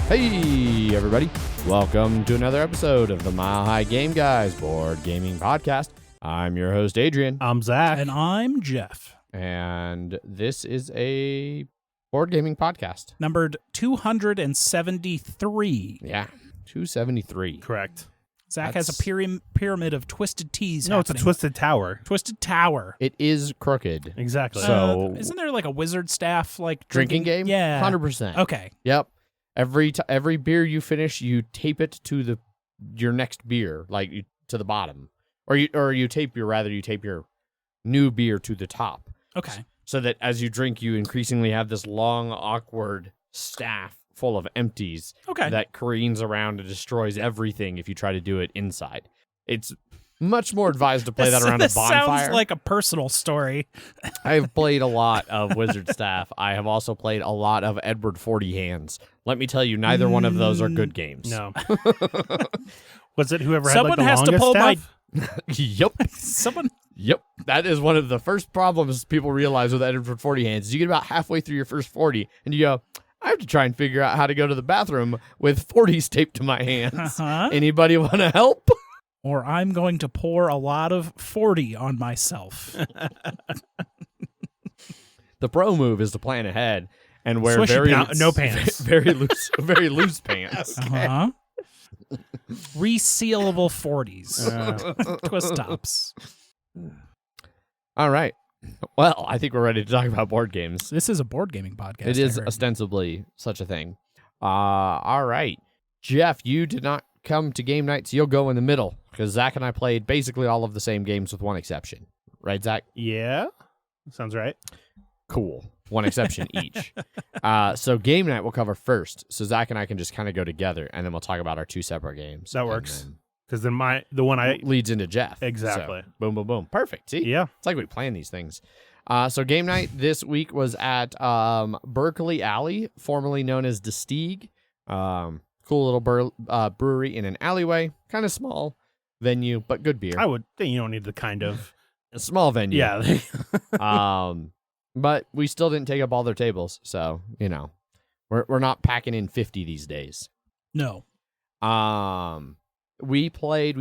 Hey, everybody. Welcome to another episode of the Mile High Game Guys board gaming podcast. I'm your host, Adrian. I'm Zach. And I'm Jeff. And this is a board gaming podcast. Numbered 273. Yeah, 273. Correct. Zach has a pyramid of twisted T's No, happening. it's a twisted tower. Twisted tower. It is crooked. Exactly. So- Isn't there like a wizard staff like Drinking game? Yeah. 100%. Okay. Yep. Every beer you finish, you tape it to your next beer, to the bottom. Or you tape your new beer to the top. Okay. So that as you drink, you increasingly have this long, awkward staff full of empties Okay. that careens around and destroys everything if you try to do it inside. It's much more advised to play that around a this bonfire. sounds like a personal story. I've played a lot of Wizard Staff. I have also played a lot of Edward 40 Hands. Let me tell you, neither one of those are good games. No. Was it whoever Someone had has like to the pull longest staff? Yep. Someone. Yep. That is one of the first problems people realize with Edward 40 Hands. You get about halfway through your first 40, and you go, I have to try and figure out how to go to the bathroom with 40s taped to my hands. Uh-huh. Anybody want to help? Or I'm going to pour a lot of 40 on myself. The pro move is to plan ahead and wear Swishy no pants. very loose pants. Uh-huh. Resealable 40s. Twist tops. All right. Well, I think we're ready to talk about board games. This is a board gaming podcast. It is I heard. ostensibly such a thing. All right. Jeff, you did not come to game night, so you'll go in the middle because Zach and I played basically all of the same games with one exception. Right, Zach? Yeah. Sounds right. Cool. One exception each. So game night we'll cover first. So Zach and I can just kind of go together, and then we'll talk about our two separate games. That and works. then Because then the one I leads into Jeff. Exactly. So, boom, boom, boom. Perfect. See? yeah. It's like we plan these things. So game night this week was at Berkeley Alley, formerly known as Destigue. Cool little brewery in an alleyway. Kind of small venue, but good beer. I would think you don't need the kind of A small venue. yeah. But we still didn't take up all their tables, so we're not packing in 50 these days. No. We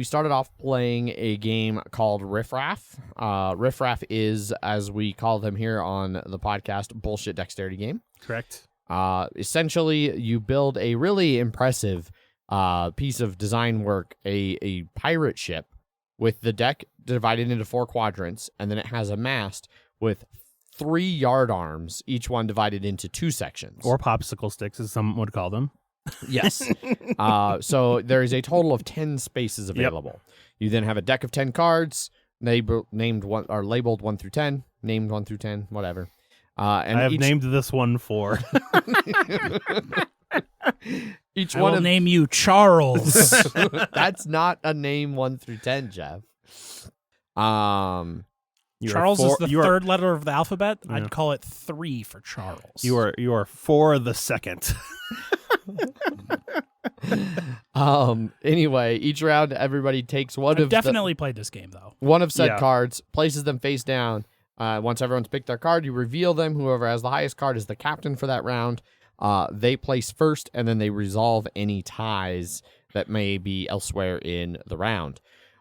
started off playing a game called Riff Raff. Riff Raff is, as we call them here on the podcast, bullshit dexterity game. Correct. Essentially, you build a really impressive piece of design work, a pirate ship with the deck divided into 4 quadrants, and then it has a mast with 3 yard arms, each one divided into 2 sections. Or popsicle sticks, as some would call them. Yes. So there is a total of 10 spaces available. Yep. You then have a deck of 10 cards, labeled 1 through 10, named 1 through 10, whatever. And I have named this one 4. Each I one will of name you Charles. That's not a name 1 through 10, Jeff. Charles is the third letter of the alphabet. Yeah. I'd call it 3 for Charles. You are 4 the second. Anyway, each round everybody takes one I've definitely played this game though. One of said cards, places them face down. Once everyone's picked their card, you reveal them. Whoever has the highest card is the captain for that round. They place first, and then they resolve any ties that may be elsewhere in the round.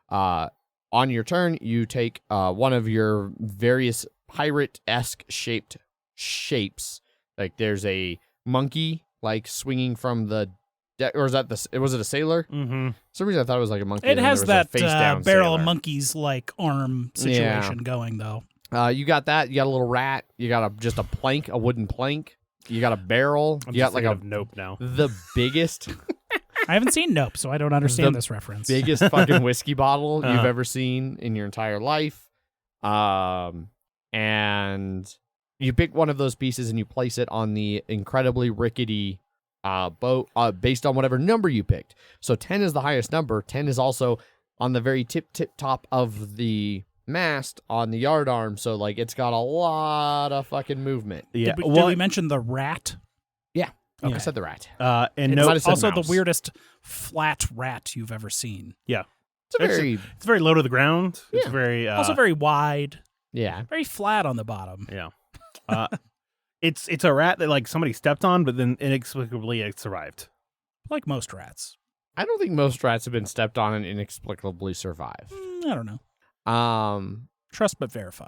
On your turn, you take one of your various pirate-esque shaped shapes. Like there's a monkey, like swinging from the deck, or was it a sailor? Mm-hmm. For some reason I thought it was like a monkey. It has that face-down barrel sailor. of monkeys like arm situation going though. You got that. You got a little rat. You got just a plank, a wooden plank. You got a barrel. I'm you got like a Nope now. The biggest. I haven't seen Nope, so I don't understand this reference. Biggest fucking whiskey bottle you've ever seen in your entire life. And you pick one of those pieces and you place it on the incredibly rickety boat based on whatever number you picked. So 10 is the highest number. 10 is also on the very tip top of the mast on the yard arm. So like it's got a lot of fucking movement. Yeah. Did we mention the rat? Yeah. Okay. I said the rat. And it's also mouse. the weirdest flat rat you've ever seen. Yeah. It's very low to the ground. Yeah. It's very also very wide. Yeah. Very flat on the bottom. Yeah. It's a rat that like somebody stepped on, but then inexplicably it survived. Like most rats. I don't think most rats have been stepped on and inexplicably survive. I don't know. Trust but verify.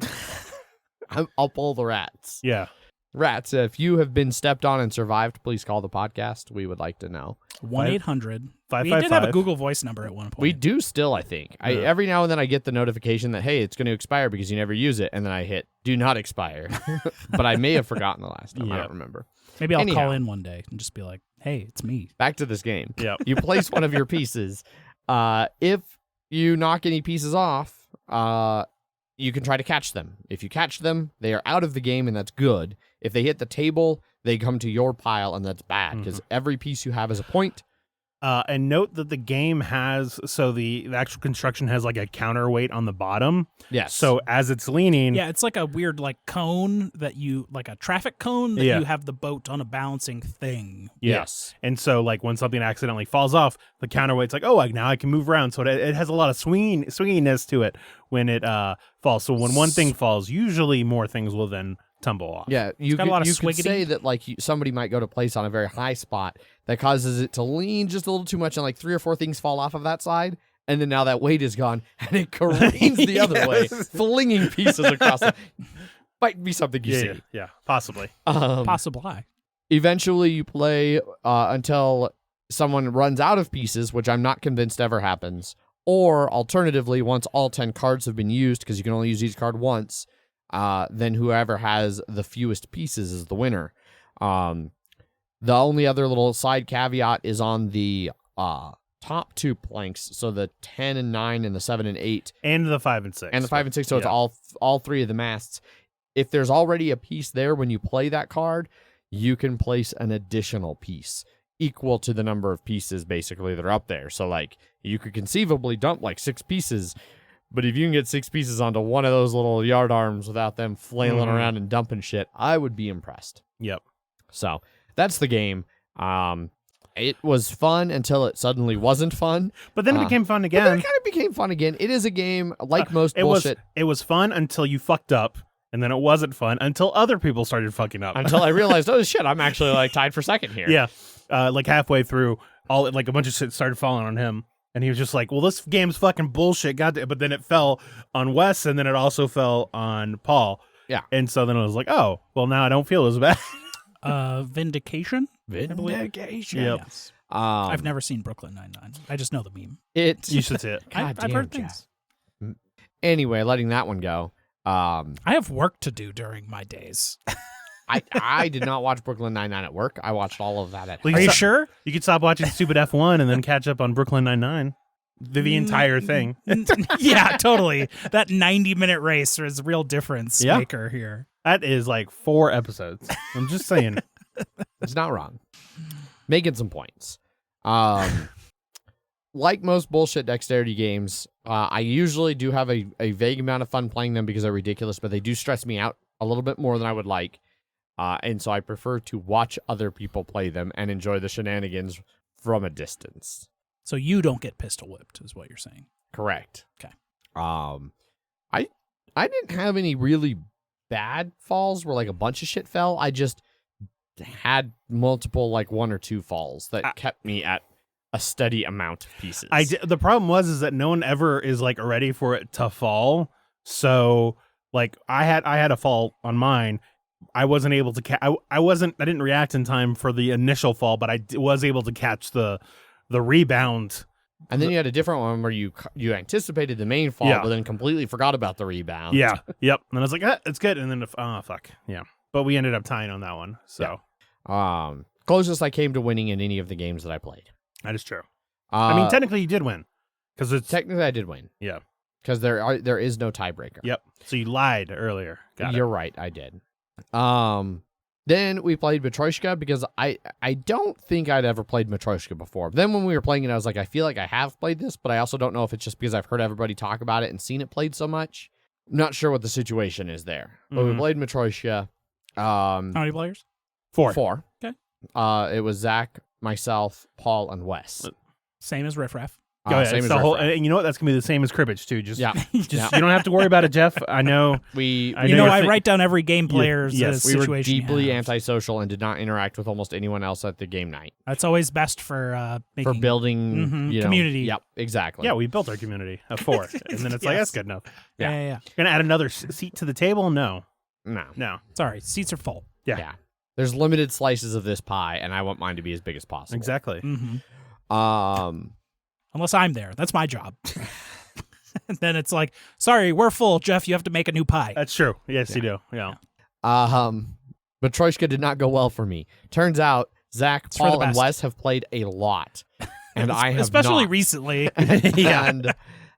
I'll pull the rats. Yeah. Rats, if you have been stepped on and survived, please call the podcast. We would like to know. 1-800. 555. We did have a Google Voice number at one point. We do still, I think. Yeah. Every now and then I get the notification that, hey, it's going to expire because you never use it, and then I hit do not expire. But I may have forgotten the last time. I don't remember. Maybe I'll Anyhow. call in one day and just be like, hey, it's me. Back to this game. Yep. You place one of your pieces. If you knock any pieces off, you can try to catch them. If you catch them, they are out of the game, and that's good. If they hit the table, they come to your pile, and that's bad because every piece you have is a point. And note that the game has, so the actual construction has like a counterweight on the bottom. Yes. So as it's leaning. Yeah, it's like a weird like cone that you, like a traffic cone that you have the boat on a balancing thing. Yes. And so like when something accidentally falls off, the counterweight's like, oh, now I can move around. So it has a lot of swinginess to it when it falls. So when one thing falls, usually more things will then tumble off. Yeah, you got a lot of could swiggity. say that like somebody might go to place on a very high spot that causes it to lean just a little too much, and like 3 or 4 things fall off of that side, and then now that weight is gone, and it careens the other way, flinging pieces across. Might be something you see. Yeah, possibly. Possibly. Eventually, you play until someone runs out of pieces, which I'm not convinced ever happens. Or alternatively, once all 10 cards have been used, because you can only use each card once, then whoever has the fewest pieces is the winner. The only other little side caveat is on the top 2 planks, so the 10 and 9 and the 7 and 8. And the 5 and 6. And the 5 and 6, so it's all 3 of the masts. If there's already a piece there when you play that card, you can place an additional piece equal to the number of pieces basically that are up there. So like you could conceivably dump like 6 pieces, but if you can get 6 pieces onto one of those little yard arms without them flailing around and dumping shit, I would be impressed. Yep. So that's the game. It was fun until it suddenly wasn't fun. But then it became fun But again. then it kind of became fun again. It is a game like most bullshit. It was fun until you fucked up, and then it wasn't fun until other people started fucking up. Until I realized, oh shit, I'm actually like tied for second here. Yeah. Like halfway through, like a bunch of shit started falling on him. And he was just like, well, this game's fucking bullshit. Goddamn. But then it fell on Wes, and then it also fell on Paul. Yeah. And so then it was like, oh, well, now I don't feel as bad. Vindication? Vindication. Yep. Yes. I've never seen Brooklyn Nine-Nine. I just know the meme. You should see it. I've heard things. Anyway, letting that one go. I have work to do during my days. I did not watch Brooklyn Nine-Nine at work. I watched all of that at home. Are you sure? You could stop watching stupid F1 and then catch up on Brooklyn Nine-Nine. The entire thing. Yeah, totally. That 90-minute race is a real difference maker here. That is like 4 episodes. I'm just saying. It's not wrong. Making some points. Like most bullshit dexterity games, I usually do have a vague amount of fun playing them because they're ridiculous, but they do stress me out a little bit more than I would like. And so I prefer to watch other people play them and enjoy the shenanigans from a distance. So you don't get pistol whipped, is what you're saying. Correct. Okay. I didn't have any really bad falls where like a bunch of shit fell. I just had multiple like 1 or 2 falls that kept me at a steady amount of pieces. The problem is that no one ever is like ready for it to fall. So like I had a fall on mine. I wasn't able to I didn't react in time for the initial fall, but I was able to catch the rebound. And then you had a different one where you anticipated the main fall, but then completely forgot about the rebound. Yeah. Yep. And I was like, it's good. And then fuck. Yeah. But we ended up tying on that one. So closest I came to winning in any of the games that I played. That is true. I mean, technically you did win. Technically I did win. Yeah. Because there is no tiebreaker. Yep. So you lied earlier. You're right, I did. Then we played Matryoshka because I don't think I'd ever played Matryoshka before. Then when we were playing it, I was like, I feel like I have played this, but I also don't know if it's just because I've heard everybody talk about it and seen it played so much. I'm not sure what the situation is there. But we played Matryoshka. How many players? 4. Okay. It was Zach, myself, Paul, and Wes. Same as Riff Raff. Same as it's the whole, Riff Raff. and you know what? That's gonna be the same as Cribbage too. Just, Yeah. just Yeah. you don't have to worry about it, Jeff. I know. I write down every game player's yes, We were situation. he deeply has. antisocial and did not interact with almost anyone else at the game night. That's always best for making For building community. Yep, exactly. Yeah, we built our community of 4, and then it's like that's good enough. Yeah. Gonna add another seat to the table? No. No. Sorry, seats are full. Yeah. There's limited slices of this pie, and I want mine to be as big as possible. Exactly. Unless I'm there, that's my job. And then it's like, sorry, we're full, Jeff. You have to make a new pie. That's true. Yes, you do. Yeah. Matryoshka did not go well for me. Turns out Zach, for the Paul, and best. Wes have played a lot, and I have especially not. recently.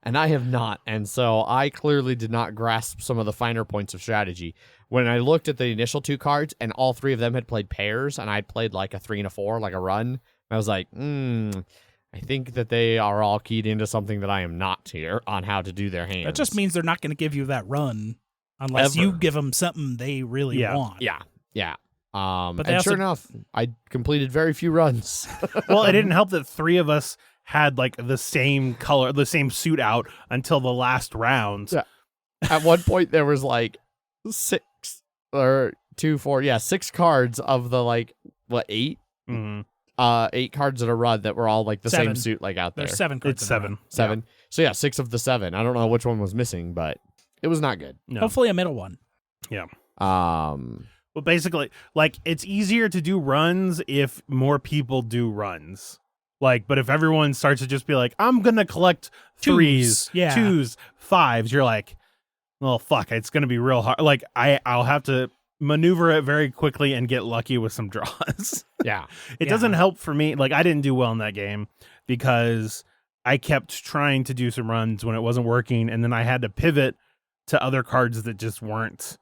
And I have not, and so I clearly did not grasp some of the finer points of strategy. When I looked at the initial 2 cards, and all 3 of them had played pairs, and I'd played like a 3 and a 4, like a run, I was like, I think that they are all keyed into something that I am not here on how to do their hands. That just means they're not going to give you that run unless Ever. you give them something they really want. Yeah. But And they sure also- enough, I completed very few runs. Well, it didn't help that 3 of us had like the same color, the same suit out until the last round. Yeah. At one point, there was like 6 or 2, 4, 6 cards of the 8? Mhm. 8 cards in a run that were all like the 7. same suit, like out there. There's 7 cards. It's in the 7. run. 7. So yeah, 6 of the 7. I don't know which one was missing, but it was not good. No. Hopefully a middle one. Well, basically, like it's easier to do runs if more people do runs. Like, but if everyone starts to just be like, I'm gonna collect 3s, 2s, 5s, you're like, well, fuck, it's gonna be real hard. Like, I'll have to maneuver it very quickly and get lucky with some draws. Yeah. It doesn't help for me. Like, I didn't do well in that game because I kept trying to do some runs when it wasn't working, and then I had to pivot to other cards that just weren't.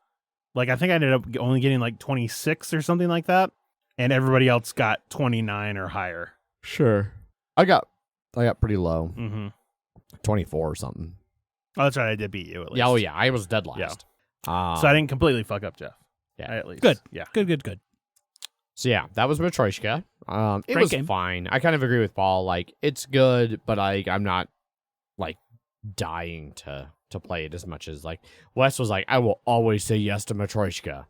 Like, I think I ended up only getting like 26 or something like that, and everybody else got 29 or higher. Sure. I got pretty low. Mm-hmm. 24 or something. Oh, that's right. I did beat you at least. Yeah, yeah. I was dead last. Yeah. So I didn't completely fuck up, Jeff. Yeah. At least. Good. Yeah. Good. So yeah, that was Matryoshka. It Great was game. fine. I kind of agree with Paul. Like, it's good, but I'm not like dying to play it as much as like Wes was like, I will always say yes to Matryoshka.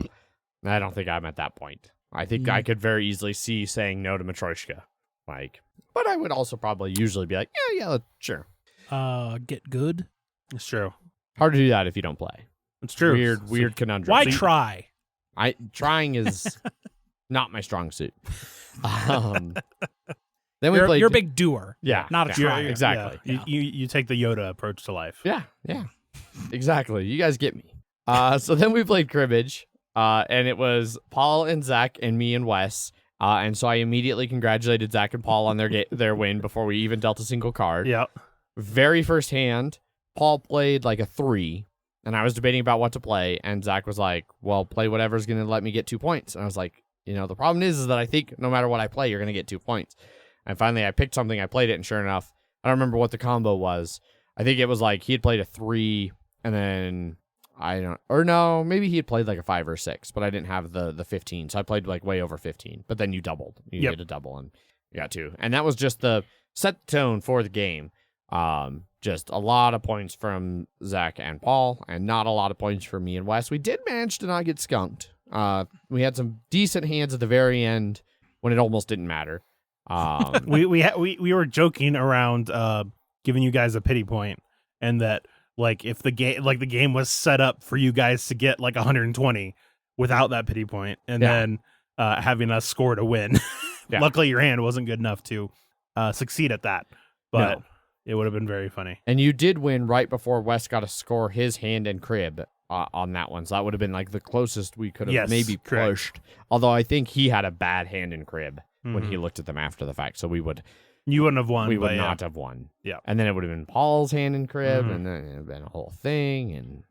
I don't think I'm at that point. I think I could very easily see saying no to Matryoshka. Like, but I would also probably usually be like, yeah, sure. Get good. It's true. Hard to do that if you don't play. It's true. Weird conundrum. Why So you- try? Trying is not my strong suit. Then we played. You're a big doer. Yeah, Not a try. exactly. Yeah. You take the Yoda approach to life. Yeah, exactly. You guys get me. So then we played Cribbage, and it was Paul and Zach and me and Wes. And so I immediately congratulated Zach and Paul on their win before we even dealt a single card. Yeah. Very first hand, Paul played like a 3, and I was debating about what to play, and Zach was like, well, play whatever's going to let me get 2 points. And I was like, the problem is that I think no matter what I play, you're going to get 2 points. And finally, I picked something, I played it, and sure enough, I don't remember what the combo was. I think it was like he had played a 3, and then maybe he had played like a 5 or a 6, but I didn't have the 15, so I played like way over 15. But then you doubled. You did a double, and you got 2. And that was just the set tone for the game. Just a lot of points from Zach and Paul, and not a lot of points from me and Wes. We did manage to not get skunked. We had some decent hands at the very end when it almost didn't matter. We were joking around giving you guys a pity point, and that like if the game was set up for you guys to get like 120 without that pity point, and then having us score to win. Luckily, your hand wasn't good enough to succeed at that, but it would have been very funny. And you did win right before Wes got to score his hand and crib on that one, so that would have been like the closest we could have maybe pushed. Although I think he had a bad hand and crib when he looked at them after the fact, so you wouldn't have won. We would not have won. Yeah, and then it would have been Paul's hand and crib, and then it would have been a whole thing. And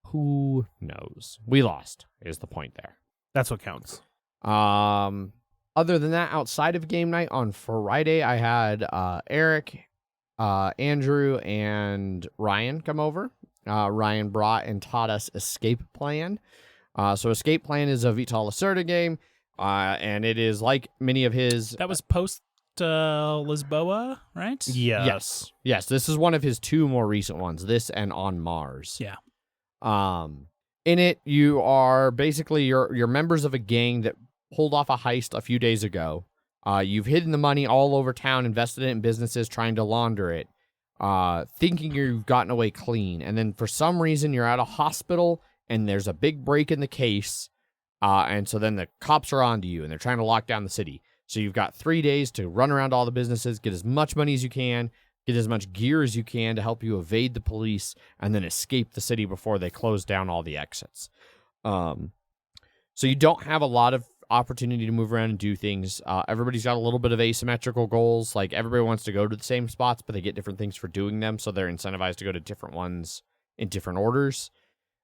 who knows? We lost. Is the point there? That's what counts. Other than that, outside of game night on Friday, I had Eric, Andrew, and Ryan come over. Ryan brought and taught us Escape Plan. So Escape Plan is a Vital Lacerda game. And it is like many of his. That was post Lisboa, right? Yes. Yes. This is one of his 2 more recent ones. This and On Mars. Yeah. In it, you are basically you're members of a gang that pulled off a heist a few days ago. You've hidden the money all over town, invested it in businesses, trying to launder it, thinking you've gotten away clean. And then for some reason, you're at a hospital and there's a big break in the case. And so then the cops are onto you and they're trying to lock down the city. So you've got 3 days to run around all the businesses, get as much money as you can, get as much gear as you can to help you evade the police, and then escape the city before they close down all the exits. So you don't have a lot of opportunity to move around and do things. Everybody's got a little bit of asymmetrical goals. Like, everybody wants to go to the same spots, but they get different things for doing them, so they're incentivized to go to different ones in different orders.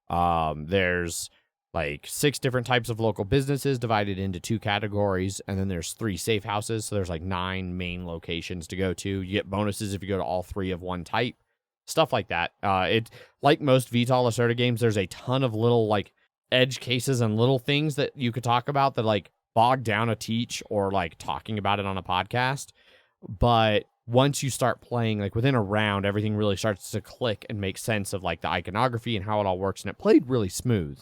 There's like 6 different types of local businesses divided into 2 categories, and then there's 3 safe houses, so there's like 9 main locations to go to. You get bonuses if you go to all 3 of one type, stuff like that. It, like most VTOL Lacerda games, there's a ton of little like edge cases and little things that you could talk about that like bog down a teach or like talking about it on a podcast. But once you start playing, like within a round, everything really starts to click and make sense of like the iconography and how it all works, and it played really smooth.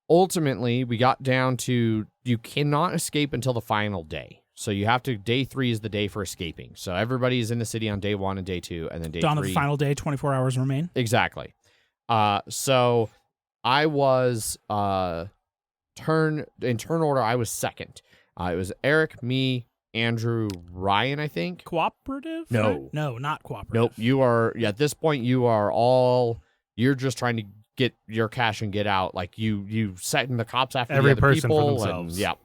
Ultimately, we got down to you cannot escape until the final day. So you have to, day 3 is the day for escaping. So everybody is in the city on day 1 and day 2, and then day 3. Dawn of the final day, 24 hours remain. Exactly. So I was, turn order, I was second. It was Eric, me, Andrew, Ryan, I think. Cooperative? No. Right? No, not cooperative. Nope. You are, at this point, you're just trying to get your cash and get out. Like you setting the cops after Every the other person for people. themselves. And,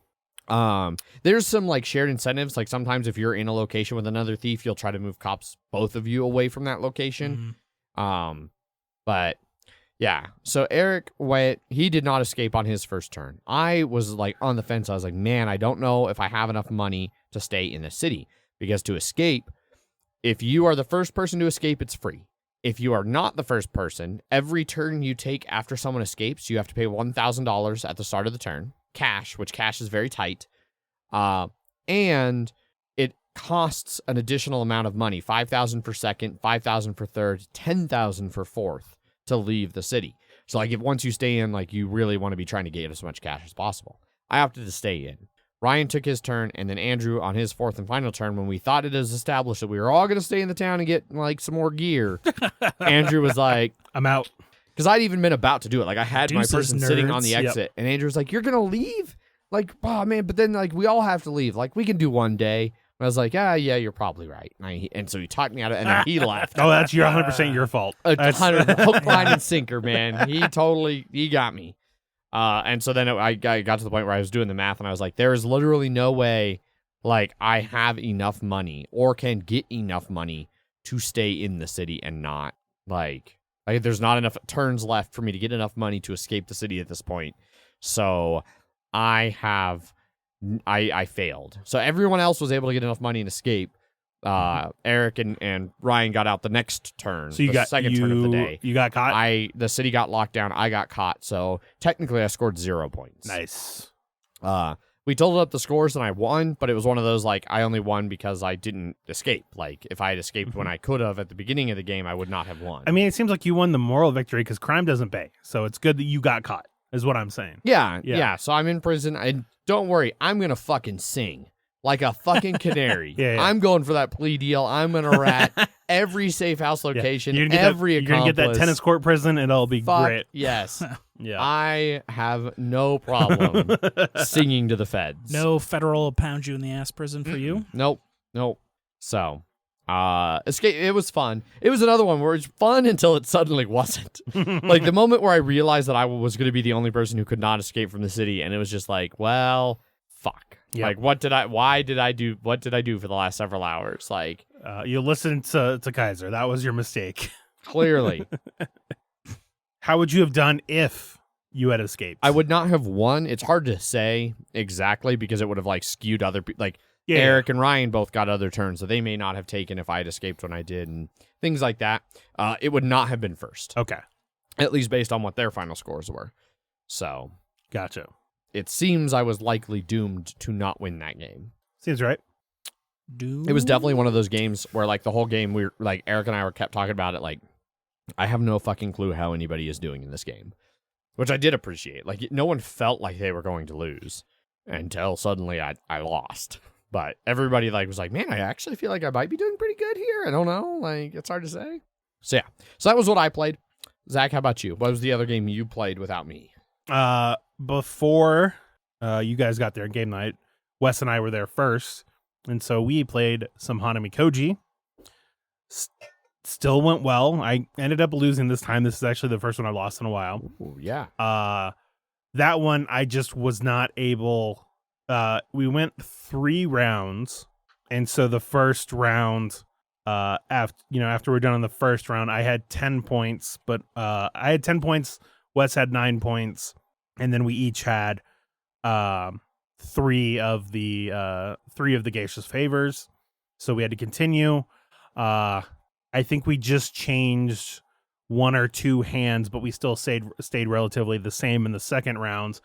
yeah. There's some like shared incentives. Like sometimes if you're in a location with another thief, you'll try to move cops, both of you, away from that location. Mm-hmm. But yeah. So Eric he did not escape on his first turn. I was like on the fence. I was like, man, I don't know if I have enough money to stay in the city, because to escape, if you are the first person to escape, it's free. If you are not the first person, every turn you take after someone escapes, you have to pay $1,000 at the start of the turn, cash, which cash is very tight. And it costs an additional amount of money, $5,000 for second, $5,000 for third, $10,000 for fourth to leave the city. So like if once you stay in, like you really want to be trying to get as much cash as possible. I opted to stay in. Ryan took his turn, and then Andrew on his 4th and final turn, when we thought it was established that we were all going to stay in the town and get like some more gear, Andrew was like, I'm out. Because I'd even been about to do it. Like I had my Deuces, person sitting on the nerds. exit, and Andrew was like, you're going to leave? Like, oh man, but then like we all have to leave. Like we can do one day. And I was like, yeah, you're probably right. And so he talked me out of it, and then he left. Oh, that's 100% your fault. Hook, line, and sinker, man. He got me. And so then I got to the point where I was doing the math, and I was like, there is literally no way, like, I have enough money or can get enough money to stay in the city and not, like there's not enough turns left for me to get enough money to escape the city at this point. So I failed. So everyone else was able to get enough money and escape. Eric and Ryan got out the next turn. So the second turn of the day. You got caught? The city got locked down. I got caught. So technically I scored 0 points. Nice. We totaled up the scores and I won, but it was one of those, like, I only won because I didn't escape. Like, if I had escaped when I could have at the beginning of the game, I would not have won. I mean, it seems like you won the moral victory because crime doesn't pay. So it's good that you got caught, is what I'm saying. Yeah. So I'm in prison. And don't worry, I'm going to fucking sing like a fucking canary. Yeah. I'm going for that plea deal. I'm going to rat every safe house location, You're every accomplice. You're going to get that tennis court prison, and it'll be great. Yes. Yeah. I have no problem singing to the feds. No federal pound you in the ass prison for you? Nope. So, escape. It was fun. It was another one where it was fun until it suddenly wasn't. Like the moment where I realized that I was going to be the only person who could not escape from the city, and it was just like, well, fuck. Yep. Like, what did I do for the last several hours? Like, you listened to Kaiser. That was your mistake. Clearly. How would you have done if you had escaped? I would not have won. It's hard to say exactly because it would have like skewed other people. Like Eric and Ryan both got other turns, so they may not have taken if I had escaped when I did and things like that. It would not have been first. Okay. At least based on what their final scores were. So. Gotcha. It seems I was likely doomed to not win that game. Seems right. Dune? It was definitely one of those games where, like, the whole game, we were, like, Eric and I were kept talking about it, like, I have no fucking clue how anybody is doing in this game, which I did appreciate. Like, no one felt like they were going to lose until suddenly I lost. But everybody, like, was like, man, I actually feel like I might be doing pretty good here. I don't know. Like, it's hard to say. So, yeah. So that was what I played. Zach, how about you? What was the other game you played without me? Before you guys got there in game night, Wes and I were there first, and so we played some Hanamikoji. Still went well. I ended up losing this time. This is actually the first one I lost in a while. Ooh, yeah. That one I just was not able. We went 3 rounds, and so the first round, after we're done on the first round, I had 10 points, but I had 10 points. Wes had 9 points, and then we each had 3 of the Geisha's favors. So we had to continue. I think we just changed 1 or 2 hands, but we still stayed relatively the same in the second round.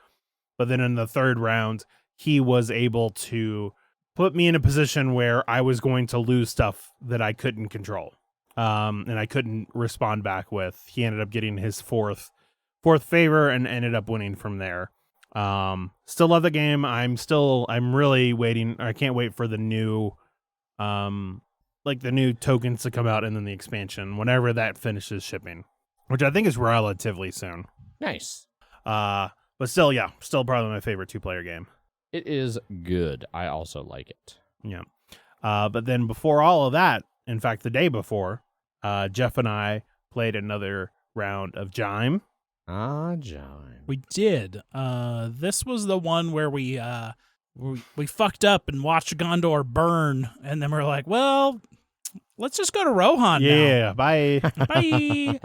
But then in the third round, he was able to put me in a position where I was going to lose stuff that I couldn't control, and I couldn't respond back with. He ended up getting his fourth favor and ended up winning from there. Still love the game. I'm really waiting. I can't wait for the new, the new tokens to come out, and then the expansion whenever that finishes shipping, which I think is relatively soon. Nice. But still, yeah, still probably my favorite 2-player game. It is good. I also like it. Yeah. But then before all of that, in fact, the day before, Jeff and I played another round of JIME. JIME. We did. This was the one where we fucked up and watched Gondor burn, and then we're like, well, let's just go to Rohan now. Yeah, bye. Bye.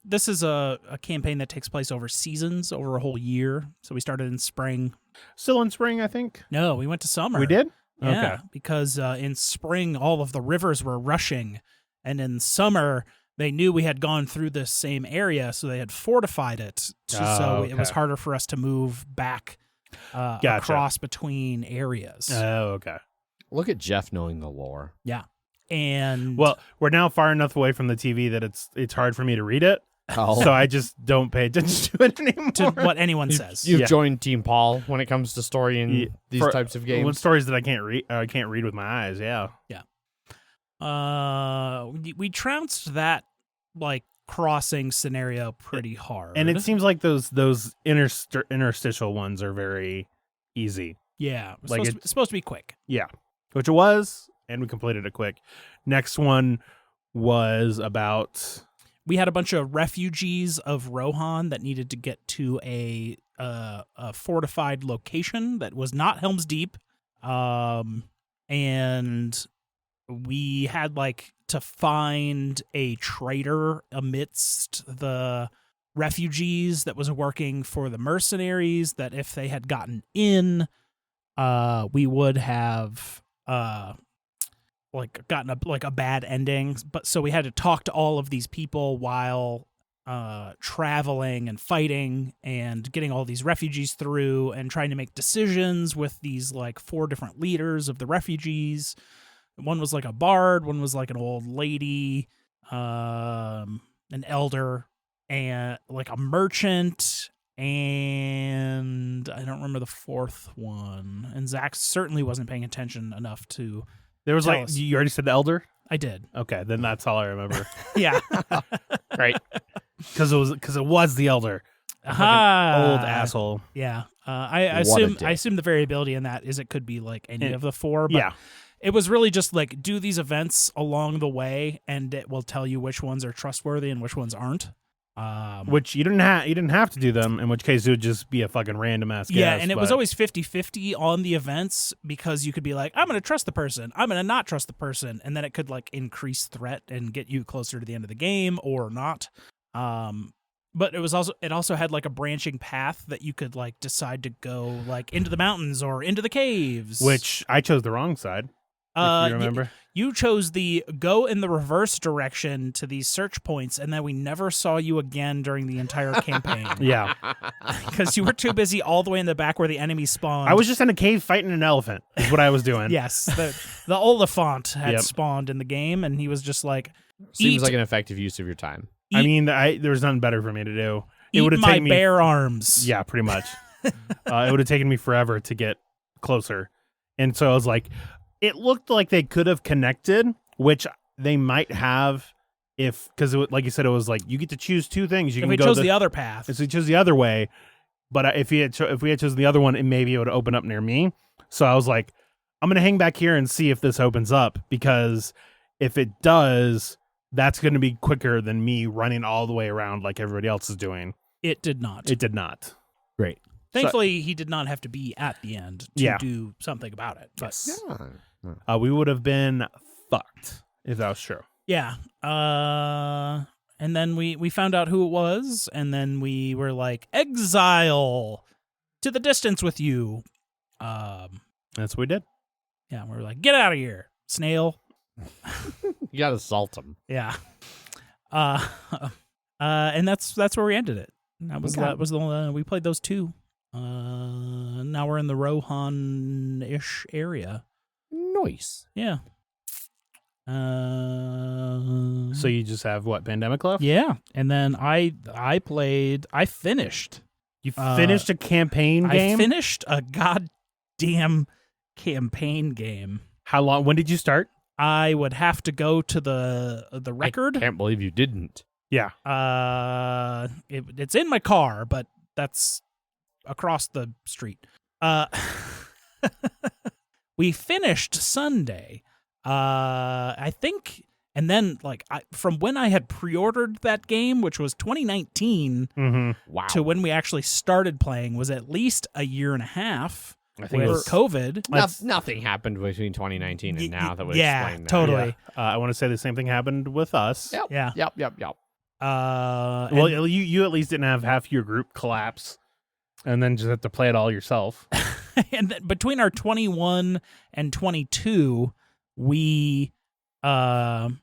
This is a campaign that takes place over seasons, over a whole year. So we started in spring. Still in spring, I think. No, we went to summer. We did? Yeah, okay. Because in spring, all of the rivers were rushing. And in summer, they knew we had gone through this same area, so they had fortified it. It was harder for us to move back across between areas. Oh, okay. Look at Jeff knowing the lore. Yeah. And well, we're now far enough away from the TV that it's hard for me to read it. Oh. So I just don't pay attention to it anymore. To what anyone says. You've joined Team Paul when it comes to story in these types of games. Stories that I can't read with my eyes. Yeah. Yeah. We trounced that crossing scenario pretty hard, and it seems like those interstitial ones are very easy. Yeah, it's supposed to be quick. Yeah, which it was, and we completed it quick. Next one was about. We had a bunch of refugees of Rohan that needed to get to a fortified location that was not Helm's Deep, and we had to find a traitor amidst the refugees that was working for the mercenaries, that if they had gotten in, we would have gotten a bad ending. But so we had to talk to all of these people while traveling and fighting and getting all these refugees through and trying to make decisions with these 4 different leaders of the refugees. One was a bard, one was an old lady, an elder, and a merchant, and I don't remember the 4th one. And Zach certainly wasn't paying attention enough to. There was you already said the elder? I did. Okay, then that's all I remember. Yeah. Right. Because it was the elder. Old asshole. Yeah. I assume the variability in that is it could be any of the 4, but it was really just do these events along the way, and it will tell you which ones are trustworthy and which ones aren't. Which you didn't have to do them, in which case it would just be a fucking random ass guess. Yeah, and it was always 50-50 on the events, because you could be like, I'm going to trust the person, I'm going to not trust the person, and then it could increase threat and get you closer to the end of the game or not. But it also had a branching path that you could decide to go into the mountains or into the caves. Which I chose the wrong side. If you remember. You chose the go in the reverse direction to these search points, and then we never saw you again during the entire campaign. Yeah. Because you were too busy all the way in the back where the enemy spawned. I was just in a cave fighting an elephant, is what I was doing. Yes, the Oliphant had Yep. spawned in the game, and he was just like, Seems eat, like an effective use of your time. I eat- mean, there was nothing better for me to do. It eat would have my taken me. bare arms. Yeah, pretty much. It would have taken me forever to get closer. And so I was like, it looked like they could have connected, which they might have because like you said, it was like you get to choose two things. You If can we go chose the other path. if we chose the other way, but if we had chosen the other one, maybe it would open up near me. So I was like, I'm going to hang back here and see if this opens up, because if it does, that's going to be quicker than me running all the way around like everybody else is doing. It did not. It did not. Great. Thankfully, he did not have to be at the end to do something about it. But Yeah. We would have been fucked if that was true. yeah. And then we found out who it was, and then we were like, exile to the distance with you. That's what we did. Yeah, we were like, get out of here, snail. You gotta salt them. Yeah. And that's where we ended it. That was the we played those two. Now we're in the Rohan-ish area. Nice. Yeah. So you just have what, Pandemic left? Yeah, and then I finished. You finished a campaign game? I finished a goddamn campaign game. How long? When did you start? I would have to go to the record. I can't believe you didn't. Yeah. It's in my car, but that's across the street. We finished Sunday. I think, and then from when I had pre-ordered that game, which was 2019, Wow. to when we actually started playing was at least a year and a half. I think it with was COVID. Nothing happened between 2019 and now that would yeah, explain that. totally. I want to say the same thing happened with us. Yep. Yeah. Yep. Well, you at least didn't have half your group collapse and then just have to play it all yourself. And then between our 21 and 22, we I'm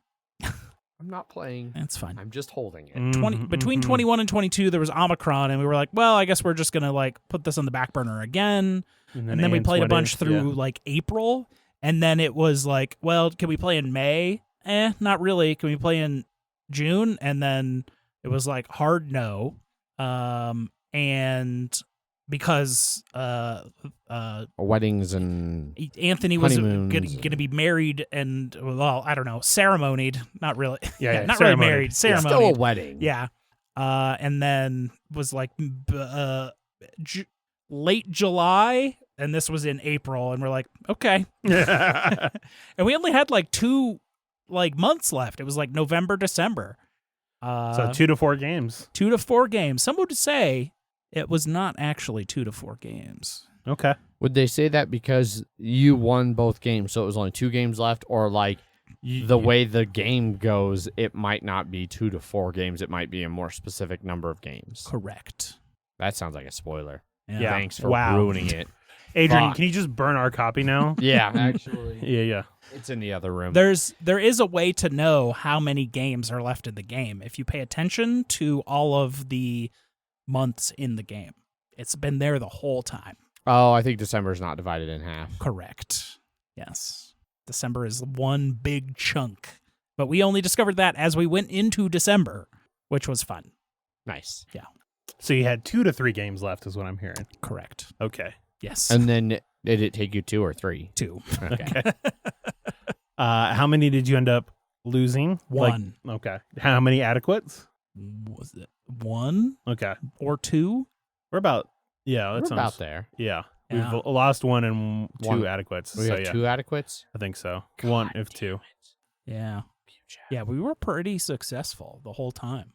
not playing. that's fine. I'm just holding it. Between 21 and 22, there was Omicron, and we were like, well, I guess we're just gonna put this on the back burner again. And then we played a bunch through April, and then it was like, well, can we play in May? Not really. Can we play in June? And then it was like hard no. And because Weddings and Anthony was going honeymoons. to be married and, well, I don't know, ceremonied. Not really. Yeah, not ceremonied. really married. it's Ceremonied. still a wedding. Yeah. And then was like late July, and this was in April, and we're like, okay. And we only had 2 months left. It was November, December. So 2 to 4 games. 2 to 4 games. Some would say it was not actually 2 to 4 games. Okay. Would they say that because you won both games, so it was only 2 games left, or the way the game goes, it might not be 2 to 4 games. It might be a more specific number of games. Correct. That sounds like a spoiler. Yeah. Thanks for Wow. ruining it. Adrian, Fuck. can you just burn our copy now? Yeah, actually. Yeah. It's in the other room. There is a way to know how many games are left in the game if you pay attention to all of the months in the game. It's been there the whole time. Oh, I think December is not divided in half. Correct. Yes. December is one big chunk. But we only discovered that as we went into December, which was fun. Nice. So you had 2 to 3 games left is what I'm hearing. Correct. Okay. Yes. And then did it take you 2 or 3? 2. Okay. How many did you end up losing? 1. Okay. How many adequates? Was it 1 Okay. or 2? We're about, that We're sounds, about there. Yeah. Yeah. We've lost 1 and 2 One. adequates. We So have yeah, 2 adequates? I think so. God 1 if damn 2. Yeah. Yeah, we were pretty successful the whole time.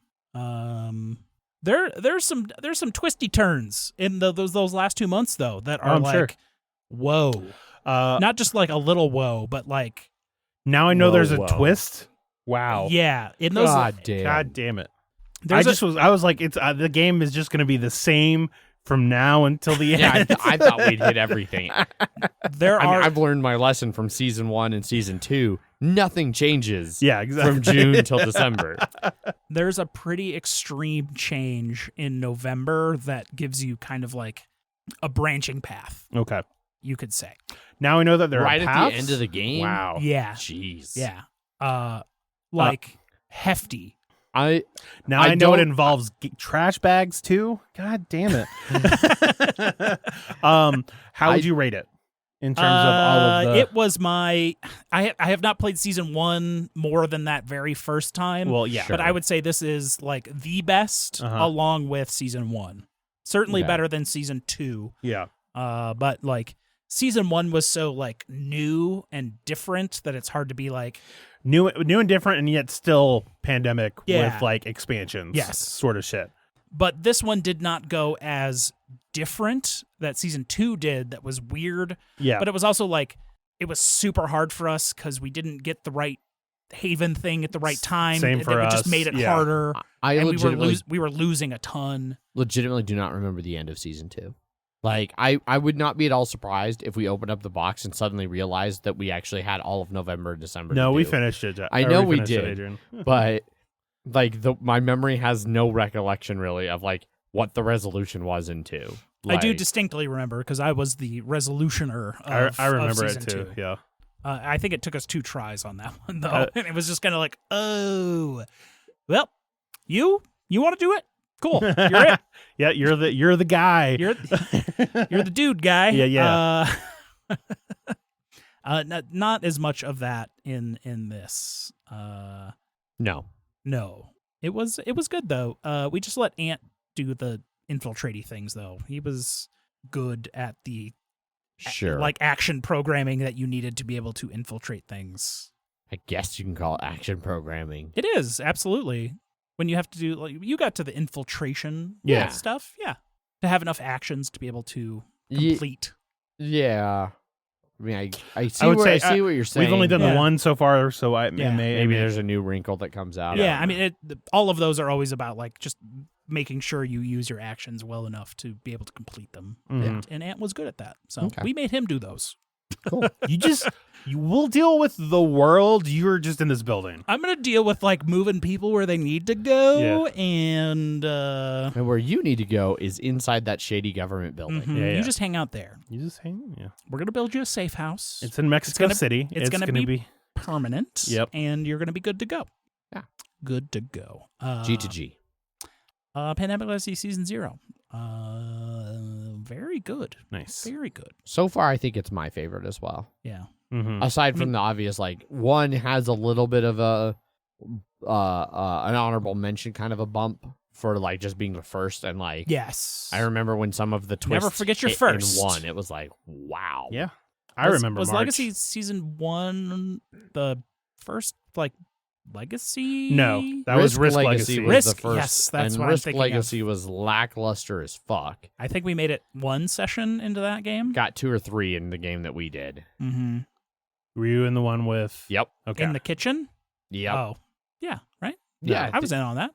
There's some twisty turns in those last 2 months though that are I'm sure. whoa. Not just a little whoa, but Now I know there's a whoa. twist. Wow. yeah, in those God damn. God damn it. there's I was like, it's the game is just going to be the same from now until the Yeah, end. I thought we'd hit everything. There I mean, are I've learned my lesson from season 1 and season 2. Nothing changes Yeah, exactly. from June till December. there's a pretty extreme change in November that gives you kind of like a branching path, Okay. you could say. Now we know that there Right are at paths. the end of the game? Wow. Yeah. Jeez. Yeah. Like hefty. Now I I know it don't- involves trash bags too. God damn it. How would you rate it in terms of all of the? It was my. I have not played season 1 more than that very first time. Well, yeah. But I would say this is like the best along with season 1. Certainly Okay. better than season 2. Yeah. But like season 1 was so like new and different that it's hard to be like, New and different, and yet still pandemic Yeah. with like expansions. Yes. Sort of shit. but this one did not go as different that season 2 did. That was weird. Yeah. But it was also like, it was super hard for us because we didn't get the right Haven thing at the right time. Same for It us. just made it Yeah. harder. I And legitimately, we were losing a ton. legitimately do not remember the end of season 2. Like, I would not be at all surprised if we opened up the box and suddenly realized that we actually had all of November and December No, to we do. finished it. I or know we finished it, did. Adrian. But, like, my memory has no recollection, really, of, like, what the resolution was in 2. I do Like, distinctly remember because I was the resolutioner of I remember of it season too. 2. Yeah. I think it took us 2 tries on that one, though. And it was just kind of like, oh, well, you want to do it? Cool. You're it. Yeah, you're the guy. You're the dude guy. Yeah. Not as much of that in this. no. No. It was good though. We just let Ant do the infiltratey things though. He was good at the Sure. like action programming that you needed to be able to infiltrate things. I guess you can call it action programming. It is, absolutely. When you have to do, like, you got to the infiltration Yeah. stuff, yeah. To have enough actions to be able to Ye- complete. Yeah. I mean, I see, would what, say, I see what you're saying. We've only done Yeah. the one so far, so Yeah. Maybe there's a new wrinkle that comes out. Yeah, I mean, all of those are always about, like, just making sure you use your actions well enough to be able to complete them. Mhm. And Ant was good at that. So Okay. we made him do those. Cool. You will deal with the world. You're just in this building. I'm going to deal with, like, moving people where they need to go. And And where you need to go is inside that shady government building. mhm, Yeah, yeah. you just hang out there. You just hang. Yeah. We're going to build you a safe house. It's in Mexico gonna- City. it's gonna gonna be permanent. Yep. And you're going to be good to go. Yeah. Good to go. G to G. Pandemic Legacy Season 0. Very good. nice. Very good. So far, I think it's my favorite as well. Yeah. Mm-hmm. Aside from the obvious, like, one has a little bit of an honorable mention kind of a bump for, like, just being the first. And, like, Yes. I remember when some of the twists Never forget your hit first. in one, it was like, wow. Yeah, I remember. Was March. Legacy Season 1 the first, like, Legacy? No, that was Risk Legacy. was Risk, the first, yes, that's and what I'm Risk thinking of. Legacy was lackluster as fuck. I think we made it 1 session into that game. Got 2 or 3 in the game that we did. Mm-hmm. Were you in the one with? Yep. Okay. In the kitchen? Yep. Oh. Yeah, right? Yeah. I was in on that.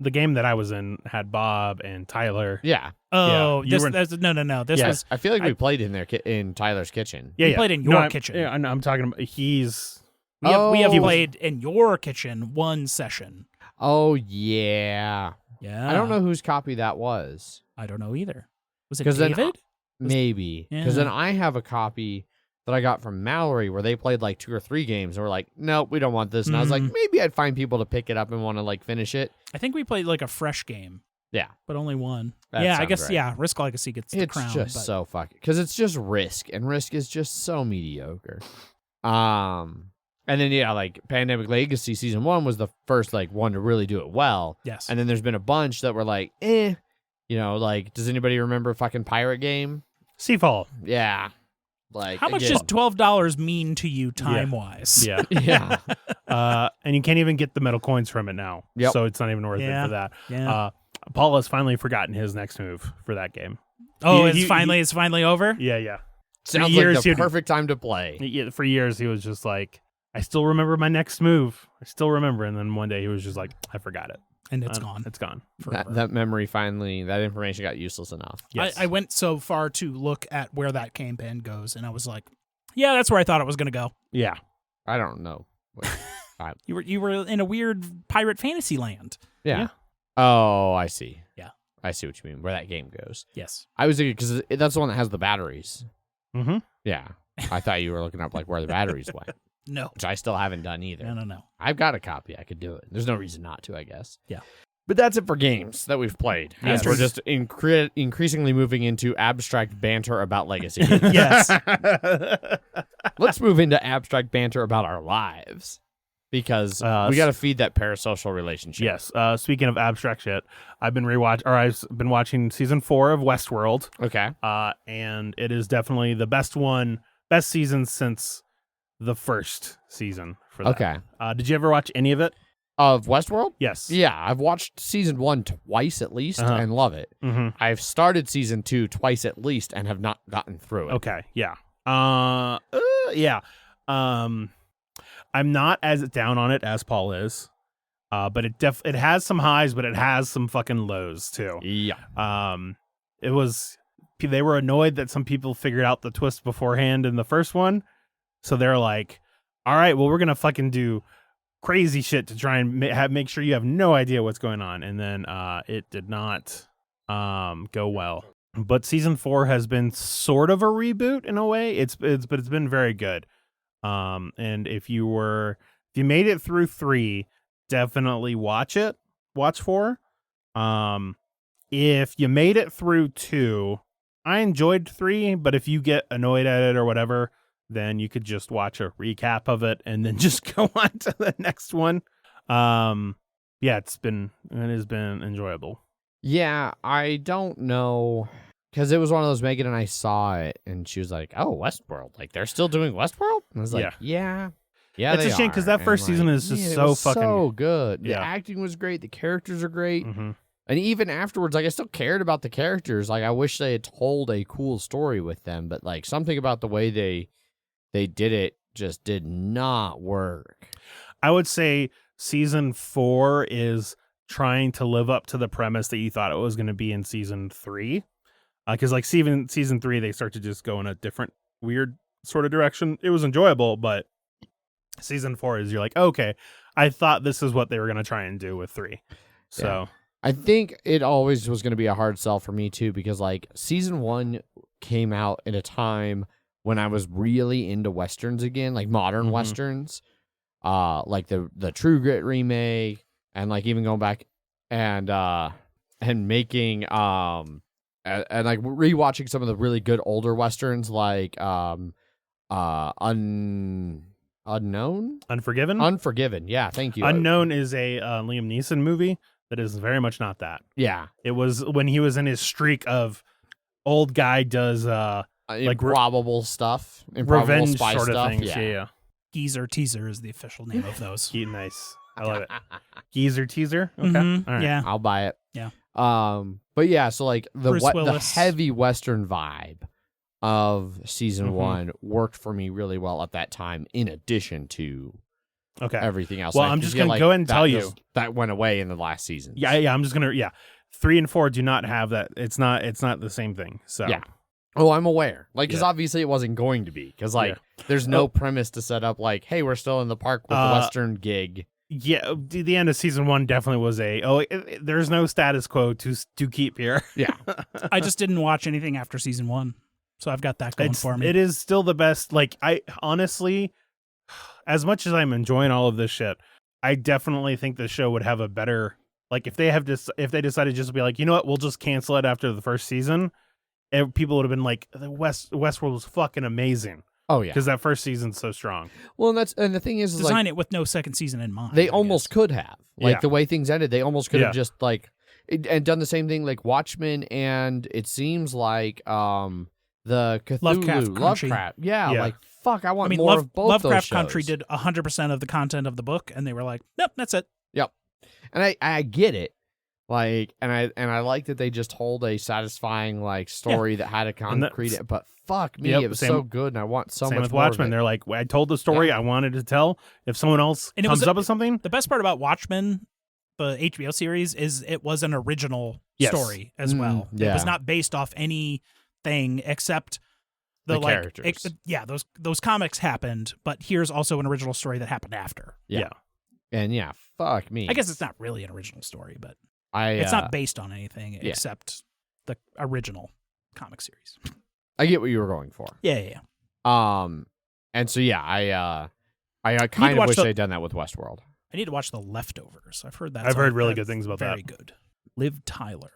The game that I was in had Bob and Tyler. Yeah. Oh, you this, were in- no. This Yeah. was I feel like we I- played in there in Tyler's kitchen. Yeah, We yeah. played in No, your I'm- kitchen. Yeah, I'm talking about. He's. we have Oh. played in your kitchen 1 session. Oh yeah. Yeah. I don't know whose copy that was. I don't know either. Was it 'Cause then- David? Maybe because Yeah. then I have a copy that I got from Mallory where they played like 2 or 3 games and were like, no, we don't want this. And I was like, Mhm. maybe I'd find people to pick it up and want to like finish it. I think we played like a fresh game, Yeah. but only 1. That yeah, I sounds guess, right. yeah, Risk Legacy gets the It's crown. just but so fucking because it's just Risk and Risk is just so mediocre. And then yeah, like Pandemic Legacy Season 1 was the first like one to really do it well. yes. And then there's been a bunch that were like, you know, like does anybody remember fucking Pirate Game? Seafall. Yeah. Like How much again- does $12 mean to you time-wise? Yeah. Yeah. And you can't even get the metal coins from it now. Yep. So it's not even worth it Yeah. for that. Yeah. Paul has finally forgotten his next move for that game. oh, he- it's finally over? Yeah, yeah. Sounds years like the you'd- perfect time to play. Yeah, for years he was just like, I still remember my next move. I still remember. And then one day he was just like, I forgot it. And it's gone. It's gone. Forever. That memory finally, that information got useless enough. Yes. I went so far to look at where that campaign goes, and I was like, yeah, that's where I thought it was going to go. Yeah. I don't know. You were in a weird pirate fantasy land. Yeah. Yeah. Oh, I see. Yeah. I see what you mean, where that game goes. Yes. I was thinking, because that's the one that has the batteries. Mm-hmm. Yeah. I thought you were looking up like where the batteries went, No. which I still haven't done either. No. I've got a copy. I could do it. There's no reason not to, I guess. Yeah. But that's it for games that we've played. Yes. As we're just increasingly moving into abstract banter about legacy. Yes. Let's move into abstract banter about our lives. Because we got to feed that parasocial relationship. Yes. Speaking of abstract shit, I've been watching season 4 of Westworld. Okay. And it is definitely the best season since the first season for that. Okay. Did you ever watch any of it? Of Westworld? Yes. Yeah, I've watched season 1 twice at least and love it. Mm-hmm. I've started season 2 twice at least and have not gotten through it. Okay. Yeah. Yeah. I'm not as down on it as Paul is. But it has some highs, but it has some fucking lows too. Yeah. They were annoyed that some people figured out the twist beforehand in the first one. So they're like, all right, well, we're going to fucking do crazy shit to try and make sure you have no idea what's going on. And then it did not go well. But season 4 has been sort of a reboot in a way. It's been very good. And if you made it through 3, definitely watch 4. If you made it through 2, I enjoyed 3, but if you get annoyed at it or whatever, then you could just watch a recap of it and then just go on to the next one. Yeah, it has been enjoyable. Yeah, I don't know. Because it was one of those, Megan and I saw it, and she was like, oh, Westworld. Like, they're still doing Westworld? And I was like, yeah. Yeah, it's a shame because that first season is just so fucking so good. The Yeah. acting was great. The characters are great. Mm-hmm. And even afterwards, like, I still cared about the characters. Like, I wish they had told a cool story with them. But, like, something about the way they did it just did not work. I would say season 4 is trying to live up to the premise that you thought it was going to be in season 3. Because like season 3, they start to just go in a different weird sort of direction. It was enjoyable, but season 4 is you're like, okay, I thought this is what they were going to try and do with 3. So Yeah. I think it always was going to be a hard sell for me too, because like season 1 came out at a time when I was really into Westerns again, like modern Westerns, like the True Grit remake, and like even going back and making and like rewatching some of the really good older Westerns, like Unforgiven. Yeah, thank you. Unknown is a Liam Neeson movie that is very much not that. Yeah, It was when he was in his streak of old guy does like improbable stuff, improbable revenge spy sort of stuff. things. Yeah. Yeah. Geezer Teaser is the official name of those. Nice. I love it. Geezer teaser. Okay. Mhm, All right. Yeah. I'll buy it. Yeah. But yeah, so like the Bruce the Willis. heavy Western vibe of season Mhm. 1 worked for me really well at that time, in addition to Okay. everything else. Well, And I I'm feel just gonna like go ahead and that tell you. that went away in the last season. Yeah. I'm just gonna. Yeah. 3 and 4 do not have that. It's not the same thing. So Yeah. Oh, I'm aware. Like, because Yeah. obviously it wasn't going to be. Because like, there's no premise to set up like, hey, we're still in the park with the Western gig. Yeah, the end of season 1 definitely was there's no status quo to keep here. Yeah. I just didn't watch anything after season 1, so I've got that going for me. It is still the best. Like, I honestly, as much as I'm enjoying all of this shit, I definitely think the show would have a better, like, if they decided just to be like, you know what, we'll just cancel it after the first season, people would have been like, Westworld was fucking amazing. Oh yeah. Because that first season's so strong. Well, and the thing is Design like, it with no second season in mind. they I almost guess. could have, like Yeah. the way things ended, they almost could Yeah. have just like and done the same thing like Watchmen, and it seems like the Cthulhu Lovecraft. Yeah, Yeah. like fuck, I want I mean, more of both Lovecraft those Country shows. did 100% of the content of the book, and they were like, nope, that's it. Yep. And I get it. Like, and I like that they just told a satisfying like story that had a concrete, but fuck me, Yep, it was same- so good, and I want so Same much with more of Watchmen. it. They're like, I told the story I wanted to tell. If someone else And it comes was up with something, The best part about Watchmen, the HBO series is it was an original Yes. story as well. yeah. It was not based off anything except the characters. those comics happened, but here's also an original story that happened after. Yeah. And yeah, fuck me. I guess it's not really an original story, but I it's not based on anything except the original comic series. I get what you were going for. Yeah. And so yeah, I kind of wish they'd done that with Westworld. I need to watch The Leftovers. I've heard that. I've heard really good things about very that. good. Liv Tyler.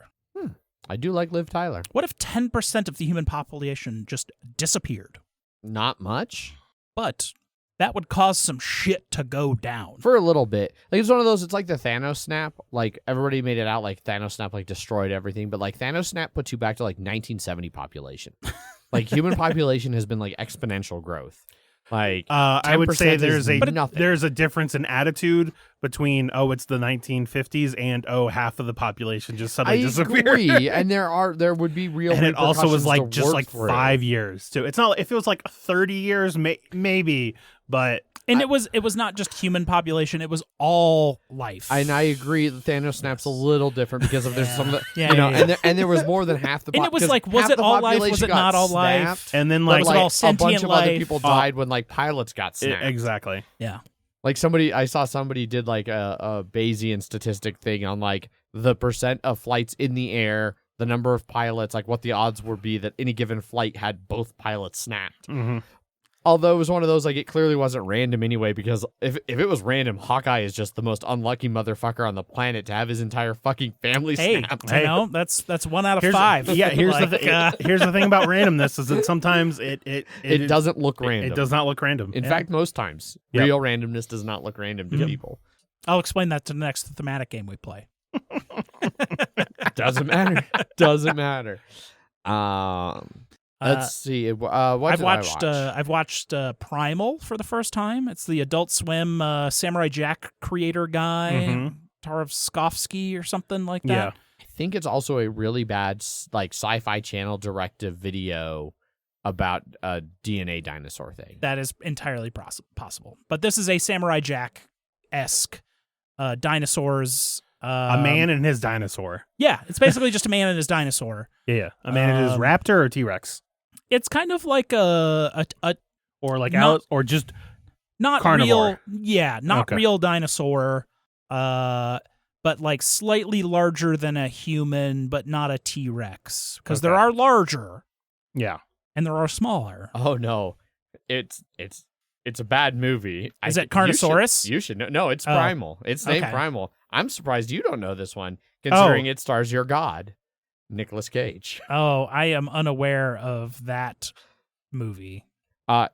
I do like Liv Tyler. What if 10% of the human population just disappeared? Not much. But that would cause some shit to go down. For a little bit. Like, it's one of those, it's like the Thanos snap. Like, everybody made it out like Thanos snap, like, destroyed everything. But, like, Thanos snap puts you back to, like, 1970 population. Like, human population has been, like, exponential growth. Like, I would say 10% there's a difference in attitude between it's the 1950s and half of the population just suddenly disappeared. Agree. And there would be real and it also was like repercussions to just work like through. 5 years too. It's not if it was like 30 years maybe, but And it was not just human population, it was all life. And I agree that Thanos snap's a little different because of there's some of the, Yeah, you know, yeah. And there was more than half the And it was like, was it all life? Was it not all life? and then But like, all like a sentient bunch of other life? people died when like pilots got snapped. exactly. Yeah. Like I saw somebody did like a Bayesian statistic thing on like the percent of flights in the air, the number of pilots, like what the odds would be that any given flight had both pilots snapped. Mm-hmm. Although it was one of those, like, it clearly wasn't random anyway, because if it was random, Hawkeye is just the most unlucky motherfucker on the planet to have his entire fucking family snapped. You know, that's 1 out of 5. Yeah, here's Like, here's the thing about randomness is that sometimes it doesn't look random. It does not look random. In fact, most times, Yep. real randomness does not look random to people. I'll explain that to the next thematic game we play. Doesn't matter. Doesn't matter. Let's see. What I've watched Primal for the first time. It's the Adult Swim Samurai Jack creator guy, Mhm. Tarkovsky or something like that. Yeah. I think it's also a really bad like Sci-Fi Channel directive video about a DNA dinosaur thing. That is entirely possible. But this is a Samurai Jack-esque dinosaurs. A man and his dinosaur. Yeah, it's basically just a man and his dinosaur. Yeah. A man and his raptor or T-Rex. It's kind of like a Or like Not- or just not Carnivore. not Okay. real dinosaur, but like slightly larger than a human, but not a T-Rex, because there Okay. are larger yeah. and there are smaller. Oh no, it's a bad movie. Is it Carnosaurus? You should know. No, it's Oh. Primal. It's named Okay. Primal. I'm surprised you don't know this one, considering it stars your god, Nicolas Cage. Oh, I am unaware of that movie.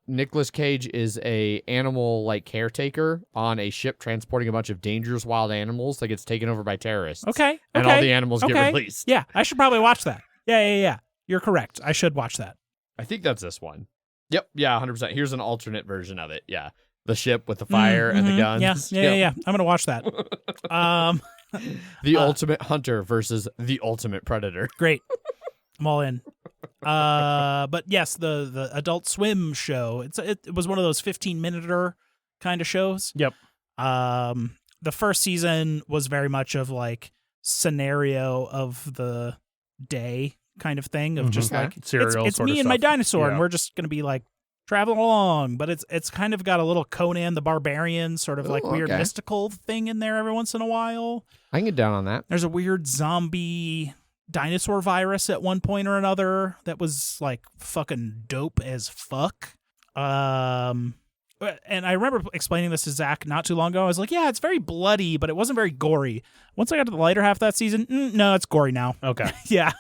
Nicolas Cage is a animal like caretaker on a ship transporting a bunch of dangerous wild animals that gets taken over by terrorists. Okay, And all the animals get released. Yeah, I should probably watch that. Yeah. You're correct. I should watch that. I think that's this one. Yep. Yeah, 100%. Here's an alternate version of it. Yeah. The ship with the fire and the guns. Yeah. I'm gonna watch that. The ultimate hunter versus the ultimate predator. Great. I'm all in. But yes, the Adult Swim show. It was one of those 15-minute kind of shows. Yep. The first season was very much of like scenario of the day kind of thing of just Okay. like Serial it's sort me of and my stuff. dinosaur and Yeah. we're just gonna be like traveling along, but it's kind of got a little Conan the Barbarian sort of like Ooh, weird okay. mystical thing in there every once in a while. I can get down on that. There's a weird zombie dinosaur virus at one point or another that was like fucking dope as fuck. And I remember explaining this to Zach not too long ago. I was like, yeah, it's very bloody, but it wasn't very gory. Once I got to the later half of that season, no, it's gory now. Okay. Yeah.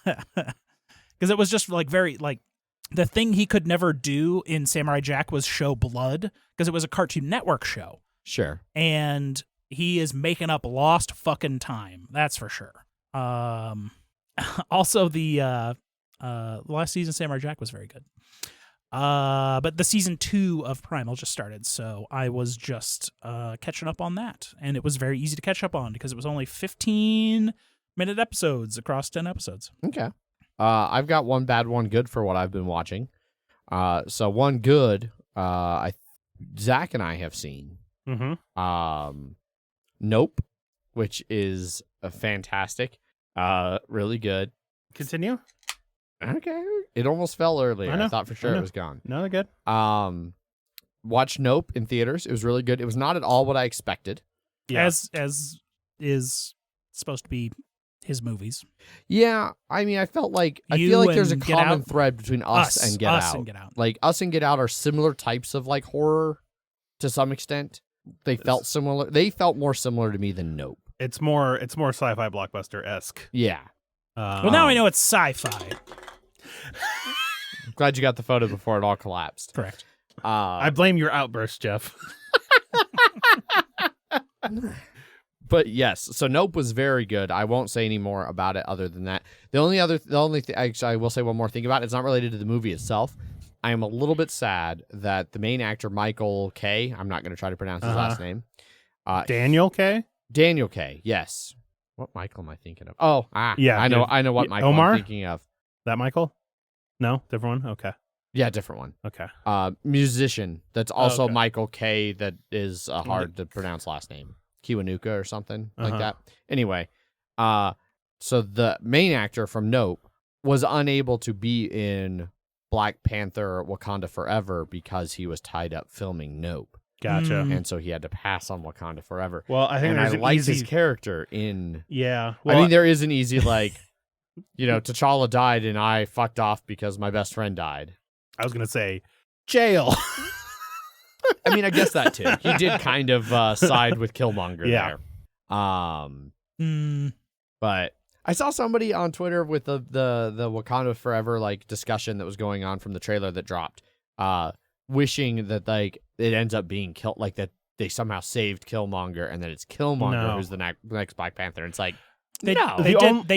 Because it was just like very like the thing he could never do in Samurai Jack was show blood because it was a Cartoon Network show. Sure. And he is making up lost fucking time. That's for sure. Also, the last season of Samurai Jack was very good. But the season 2 of Primal just started, so I was just catching up on that, and it was very easy to catch up on because it was only 15-minute episodes across 10 episodes. Okay. I've got one bad, one good for what I've been watching. So one good, Zach and I have seen Mm-hmm. Nope, which is fantastic. Really good. Continue. Okay. It almost fell earlier. I know. I thought for sure it was gone. No, they're good. Watched Nope in theaters. It was really good. It was not at all what I expected. Yeah. As is supposed to be his movies. Yeah, I mean, I felt like I You feel like there's a and Get common Out? thread between Us and Get Us Out. and Get Out. Like Us and Get Out are similar types of like horror to some extent. They felt similar. They felt more similar to me than Nope. It's more sci-fi blockbuster-esque. Yeah. Well, now I know it's sci-fi. Glad you got the photo before it all collapsed. Correct. I blame your outburst, Jeff. But yes, so Nope was very good. I won't say any more about it other than that. The only thing, actually, I will say one more thing about it. It's not related to the movie itself. I am a little bit sad that the main actor, Michael K, I'm not going to try to pronounce his last name. Daniel K? Daniel K, yes. What Michael am I thinking of? Oh, yeah, I know what Michael Omar? I'm thinking of. That Michael? No, different one. Okay. Yeah, different one. Okay. Musician. That's also okay. Michael K. That is a hard to pronounce last name. Kiwanuka or something like that. Anyway, so the main actor from Nope was unable to be in Black Panther Wakanda Forever because he was tied up filming Nope. Gotcha. And so he had to pass on Wakanda Forever. Well, I think and there's I an liked easy... his character in... Yeah. Well, I mean, there is an easy, like, T'Challa died and I fucked off because my best friend died. I was going to say, jail. I mean, I guess that too. He did kind of side with Killmonger Yeah. there. But I saw somebody on Twitter with the Wakanda Forever like discussion that was going on from the trailer that dropped, wishing that like it ends up being like that they somehow saved Killmonger and that it's Killmonger who's the next Black Panther. It's like They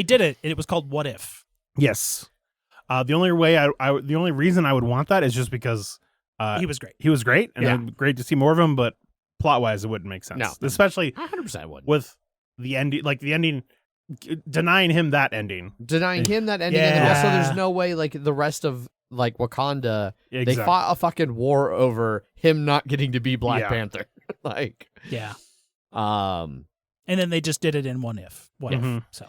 did it. It was called What If. Yes. The only reason I would want that is just because he was great. He was great, and it'd be great to see more of him. But plot wise, it wouldn't make sense. No, especially 100% wouldn't. With the ending, like the ending, denying him that ending, and then also there's no way like the rest of like Wakanda they fought a fucking war over him not getting to be Black Panther. Like and then they just did it in What If. So.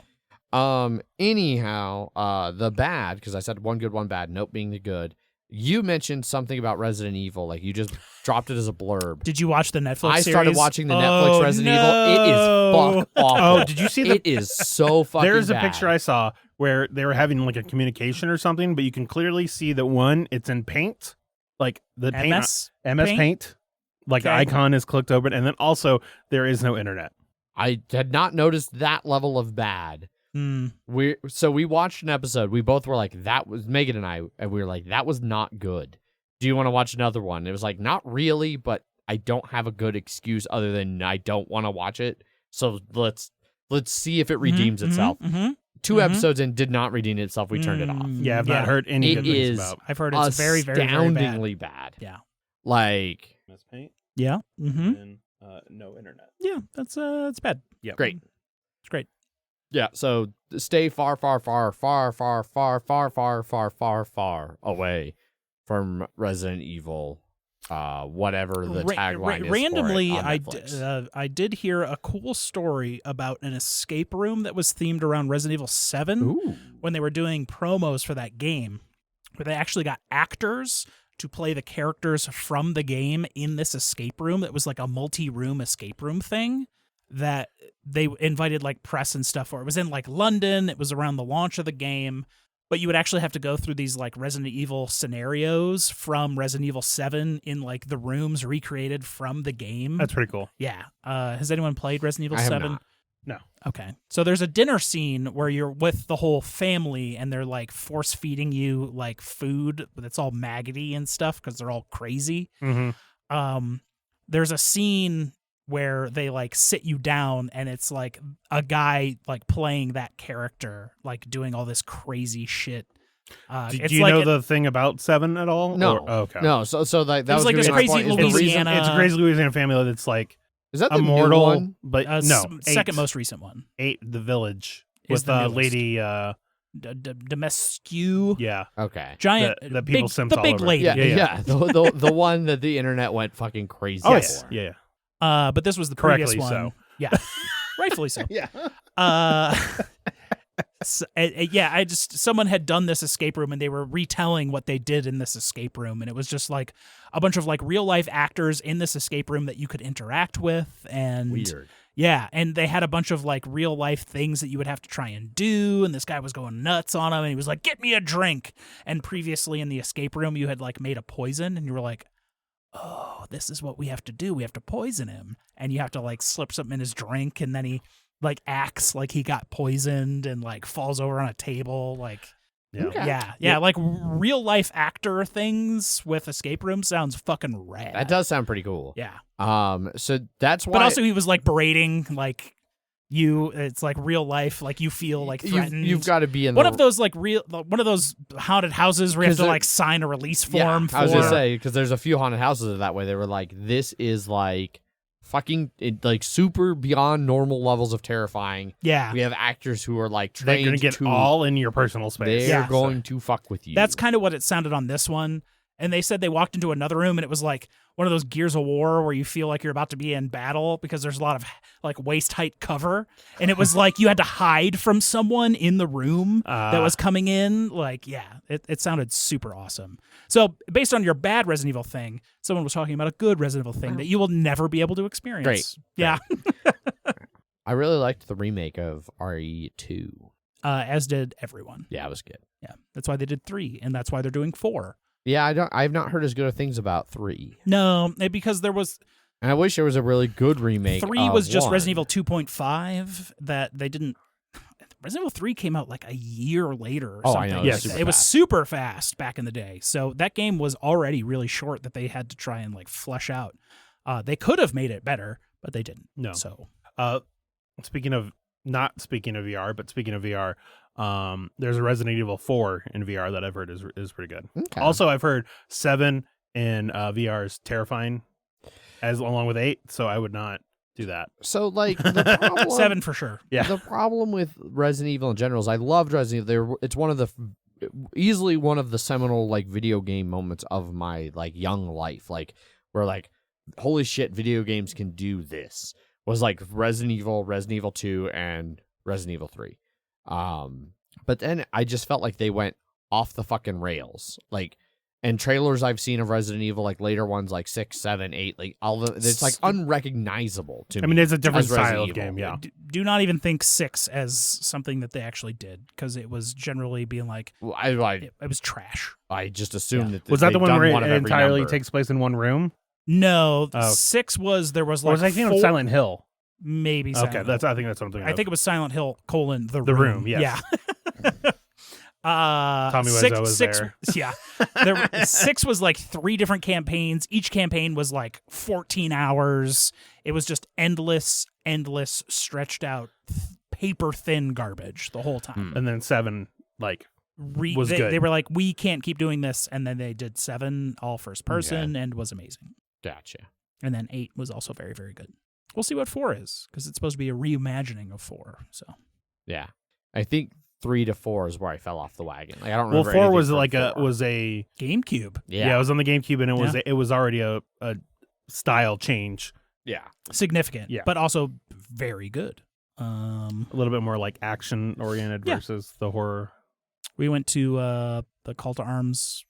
Anyhow, the bad, because I said one good, one bad, Nope being the good. You mentioned something about Resident Evil, like you just dropped it as a blurb. Did you watch the Netflix I series? started watching the Netflix Resident Evil. It is fuck awful. Oh, did you see It is so fucking There's a bad. picture I saw where they were having like a communication or something, but you can clearly see that one, it's in paint, like the MS paint. Like the icon is clicked open, and then also there is no internet. I had not noticed that level of bad. We watched an episode. We both were like, that was Megan and I, and we were like, that was not good. Do you want to watch another one? It was like, not really, but I don't have a good excuse other than I don't want to watch it. So let's see if it redeems itself. Two episodes in did not redeem itself. We turned it off. Yeah, I've not heard any good things about. I've heard it's very, very, very astoundingly bad. Yeah, like MS Paint. Yeah. And no internet. Yeah, that's bad. Yeah, great. It's great. Yeah, so stay far, far, far, far, far, far, far, far, far, far, far away from Resident Evil, whatever the tagline is. Randomly, for it on I did hear a cool story about an escape room that was themed around Resident Evil 7 when they were doing promos for that game, where they actually got actors to play the characters from the game in this escape room. That was like a multi-room escape room thing that they invited like press and stuff for. It was in like London. It was around the launch of the game, but you would actually have to go through these like Resident Evil scenarios from Resident Evil 7 in like the rooms recreated from the game. That's pretty cool. Yeah. Has anyone played Resident Evil I have 7? not. No. Okay. So there's a dinner scene where you're with the whole family and they're like force feeding you like food that's all maggoty and stuff because they're all crazy. There's a scene where they like sit you down and it's like a guy like playing that character, like doing all this crazy shit. Do you know the thing about 7 at all? No. Okay. No. So that was like this crazy Louisiana. It's a crazy Louisiana family that's like is that the immortal new one? But no, second most recent one. 8, The Village Is with the the lady. Demescu. Yeah. Okay. Giant. The people big, simps the all big over. lady. Yeah. The one that the internet went fucking crazy Oh for. yeah. But this was the previous Correctly one. so. Yeah, rightfully so. Yeah. Someone had done this escape room and they were retelling what they did in this escape room, and it was just like a bunch of like real life actors in this escape room that you could interact with, and Weird. yeah, and they had a bunch of like real life things that you would have to try and do, and this guy was going nuts on him, and he was like, "Get me a drink." And previously in the escape room, you had like made a poison, and you were like, "Oh, this is what we have to do. We have to poison him," and you have to like slip something in his drink, and then he like acts like he got poisoned and like falls over on a table, like. Yeah. Okay. Yeah, like real life actor things with escape room sounds fucking rad. That does sound pretty cool. Yeah. So that's why. But also he was like berating like you. It's like real life. Like you feel like threatened. You've got to be in one of those like one of those haunted houses where you have to there- like sign a release form. I was for gonna say, because there's a few haunted houses that way. They were like, this is like fucking like super beyond normal levels of terrifying. Yeah. We have actors who are like They're trained going to get to all in your personal space. They're Yeah. going to fuck with you. That's kind of what it sounded on this one. And they said they walked into another room and it was like one of those Gears of War where you feel like you're about to be in battle because there's a lot of like waist height cover. And it was like you had to hide from someone in the room that was coming in. Like, yeah, it sounded super awesome. So based on your bad Resident Evil thing, someone was talking about a good Resident Evil thing that you will never be able to experience. Great. Yeah. I really liked the remake of RE2. As did everyone. Yeah, it was good. Yeah. That's why they did 3 and that's why they're doing 4. Yeah, I've not heard as good of things about 3. No, because there was And I wish there was a really good remake. 3 was just 1. Resident Evil 2.5 that they didn't. Resident Evil 3 came out like a year later or Oh, something. I know. Yes. It was super fast back in the day. So that game was already really short that they had to try and like flesh out. They could have made it better, but they didn't. No. So Speaking of VR, but speaking of VR, there's a Resident Evil 4 in VR that I've heard is pretty good. Okay. Also, I've heard 7 in VR is terrifying, along with 8. So I would not do that. So like the problem, 7 for sure. Yeah. The problem with Resident Evil in general is I loved Resident Evil. It's one of the easily one of the seminal like video game moments of my like young life. Like where like holy shit, video games can do this. Was like Resident Evil 2, and Resident Evil 3. But then I just felt like they went off the fucking rails. Like, and trailers I've seen of Resident Evil, like later ones like 6, 7, 8, like all the it's like unrecognizable to me. I mean, it's a different as Resident style of Evil. game. Yeah. Do not even think 6 as something that they actually did because it was generally being like Well, it was trash. I just assumed that Was that the they've one done where one of it every entirely number. takes place in one room? No, Oh. 6 was there was Or like was I thinking 4, of Silent Hill? maybe Silent Okay, Hill. I think that's something. I think it was Silent Hill : The Room, yes. Yeah. Tommy six, Wiseau was six, there. Yeah. 6 was like 3 different campaigns. Each campaign was like 14 hours. It was just endless, stretched out, paper thin garbage the whole time. And then 7, like, was they, good. They were like, we can't keep doing this. And then they did 7 all first person and was amazing. Gotcha. And then 8 was also very, very good. We'll see what 4 is because it's supposed to be a reimagining of 4. So Yeah. I think 3 to 4 is where I fell off the wagon. Like I don't well, remember. 4 anything was from like 4. GameCube. Yeah, it was on the GameCube, and Yeah. it was already a style change. Yeah. Significant, Yeah. but also very good. A little bit more like action oriented Yeah. versus the horror. We went to the Call to Arms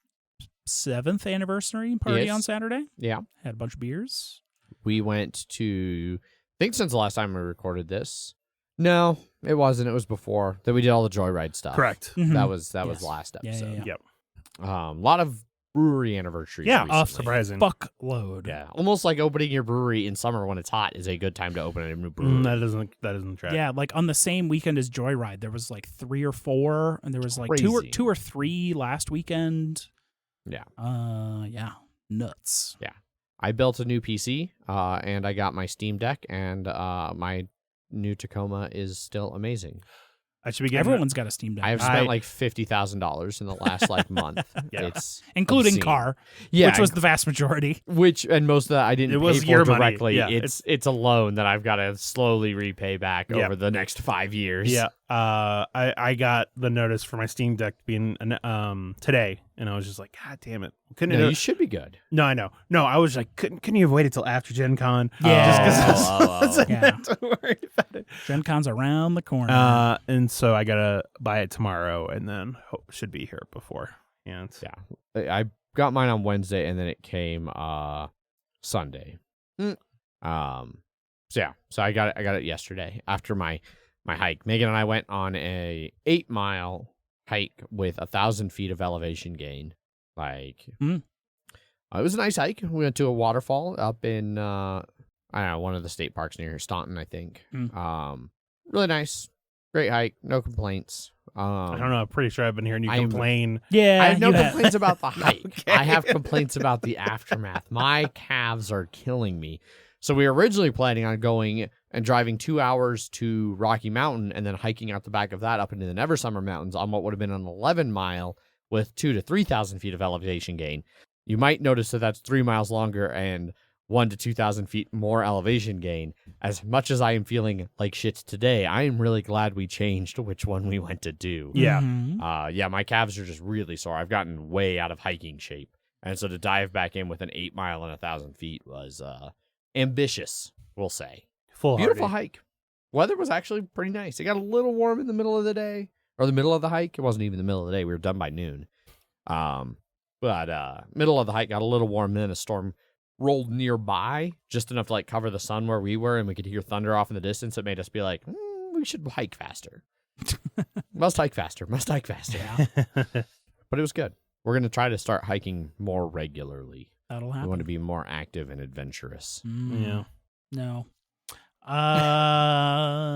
7th anniversary party Yes. on Saturday. Yeah. Had a bunch of beers. We went to I think since the last time we recorded this. No, it wasn't. It was before that we did all the Joyride stuff. Correct. Mhm. That was Yes. last Yeah, episode. yeah. Yep. A lot of brewery anniversaries. Yeah, recently. surprising. Fuckload. Yeah, almost like opening your brewery in summer when it's hot is a good time to open a new brewery. That doesn't track. Yeah, like on the same weekend as Joyride, there was like 3 or 4, and there was like Crazy. 2 or 3 last weekend. Yeah. Yeah, nuts. I built a new PC, and I got my Steam Deck, and my new Tacoma is still amazing. I should be getting Everyone's got a Steam Deck, I have spent like $50,000 in the last like month. Yeah. It's including obscene. car, yeah, which was the vast majority. and most of that I didn't It pay was for your money. directly. Yeah, It's a loan that I've got to slowly repay back Yeah. over the next 5 years. Yeah. I got the notice for my Steam Deck being today, and I was just like, God damn it! Couldn't No, it? you should be good. No, I know. No, I was like, couldn't you have waited till after Gen Con? Yeah. Just because I wasn't Yeah. have to worry about it. Gen Con's around the corner. And so I gotta buy it tomorrow, and then should be here before. And Yeah, I got mine on Wednesday, and then it came Sunday. So I got it yesterday after my hike. Megan and I went on a 8-mile hike with 1,000 feet of elevation gain. Like, it was a nice hike. We went to a waterfall up in I don't know, one of the state parks near Staunton, I think. Really nice, great hike, no complaints. I don't know. I'm pretty sure I've been hearing you I'm- complain. Yeah, I have no you have. complaints about the hike. Okay. I have complaints about the aftermath. My calves are killing me. So we were originally planning on going and driving 2 hours to Rocky Mountain and then hiking out the back of that up into the Never Summer Mountains on what would have been an 11-mile with 2,000 to 3,000 feet of elevation gain. You might notice that that's 3 miles longer and 1,000 to 2,000 feet more elevation gain. As much as I am feeling like shit today, I am really glad we changed which one we went to do. Yeah. Mhm. My calves are just really sore. I've gotten way out of hiking shape. And so to dive back in with an 8 mile and 1,000 feet was ambitious, we'll say. Full Beautiful hike. Weather was actually pretty nice. It got a little warm in the middle of the day, or the middle of the hike. It wasn't even the middle of the day. We were done by noon. But middle of the hike got a little warm, and then a storm rolled nearby, just enough to like cover the sun where we were, and we could hear thunder off in the distance. It made us be like, we should hike faster. Must hike faster. Must hike faster. But it was good. We're going to try to start hiking more regularly. That'll We happen. want to be more active and adventurous. Yeah. No.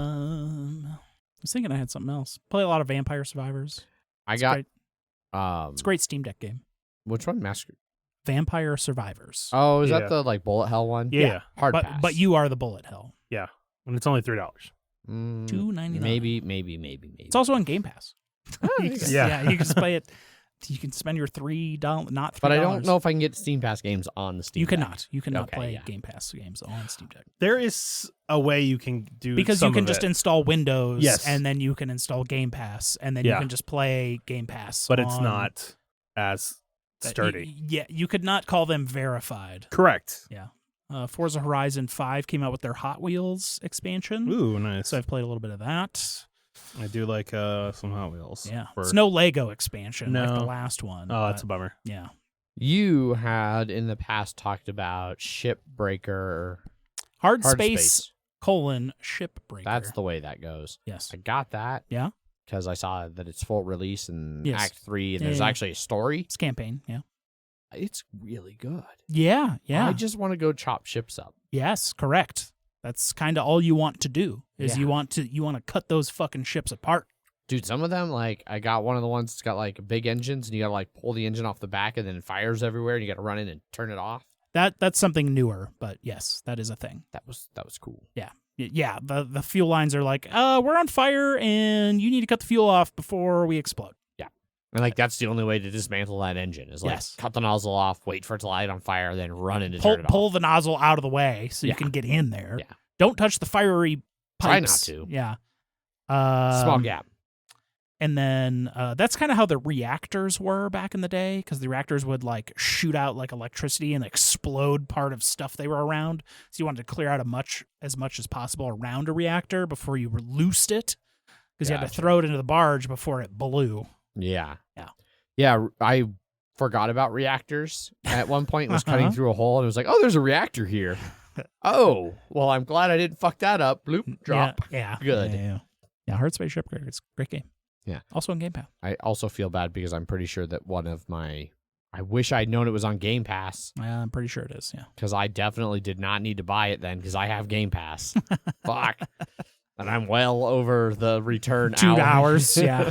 I was thinking I had something else. Play a lot of Vampire Survivors. I It's got great. It's a great Steam Deck game. Which one? Master. Vampire Survivors. Oh, is Yeah. that the like bullet hell one? Yeah. Hard pass. but you are the bullet hell. And it's only $3. $2.99. Maybe. It's also on Game Pass. Oh, You there can- you go. yeah, you can play it. You can spend your $3, not $3. But I don't know if I can get Steam Pass games on the Steam You Deck. cannot. You cannot Okay, play yeah. Game Pass games on Steam Deck. There is a way you can do Because some you can of just it, install Windows, Yes. and then you can install Game Pass, and then you Yeah. can just play Game Pass. but it's on- not as sturdy. Yeah, you could not call them verified. Correct. Forza Horizon 5 came out with their Hot Wheels expansion. Ooh, nice. So I've played a little bit of that. I do like some Hot Wheels. Yeah. for- It's no Lego expansion like No. the last one. Oh, that's a but, bummer. yeah. You had in the past talked about Shipbreaker. Hard Hard Space, Shipbreaker. That's the way that goes. Yes. I got that. Yeah. Because I saw that it's full release in Yes. Act 3, and Yeah, there's yeah. actually a story. It's campaign. Yeah. It's really good. Yeah. Yeah. I just want to go chop ships up. Yes, correct. That's kind of all you want to do is Yeah. you want to cut those fucking ships apart. Dude, some of them, like, I got one of the ones that's got, like, big engines, and you gotta, like, pull the engine off the back, and then it fires everywhere, and you gotta run in and turn it off. That's something newer, but yes, that is a thing. That was cool. Yeah, the fuel lines are like, we're on fire and you need to cut the fuel off before we explode. And, like, that's the only way to dismantle that engine is, like, Yes. cut the nozzle off, wait for it to light on fire, then run in to turn it Pull off. the nozzle out of the way so you Yeah. can get in there. Yeah. Don't touch the fiery Try pipes. not to. Yeah. Small gap. And then that's kind of how the reactors were back in the day, because the reactors would like shoot out like electricity and explode part of stuff they were around. So you wanted to clear out as much as possible around a reactor before you loosed it, because you had to Gotcha. throw it into the barge before it blew. Yeah. Yeah. Yeah, I forgot about reactors at one point. Was cutting Uh-huh. through a hole, and it was like, oh, there's a reactor here. Oh, well, I'm glad I didn't fuck that up. Bloop, drop. Yeah. Good. Yeah, Hard Space Shipbreaker. It's a great game. Yeah. Also on Game Pass. I also feel bad because I'm pretty sure that one of my... I wish I'd known it was on Game Pass, I'm pretty sure it is, yeah. because I definitely did not need to buy it then, because I have Game Pass. Fuck. And I'm well over the return 2 hours, yeah.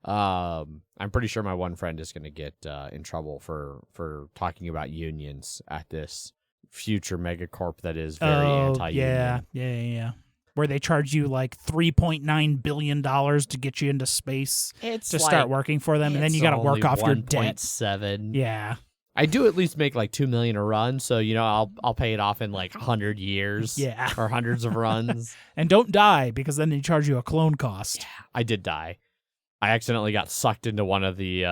I'm pretty sure my one friend is going to get in trouble for talking about unions at this future megacorp that is very anti-union. Yeah. Where they charge you like $3.9 billion to get you into space It's to start working for them, and then you got to work off your debt. 1.7. Yeah. I do at least make like 2 million a run, so I'll pay it off in like 100 years, Yeah. or hundreds of runs. And don't die, because then they charge you a clone cost. I did die. I accidentally got sucked into one of the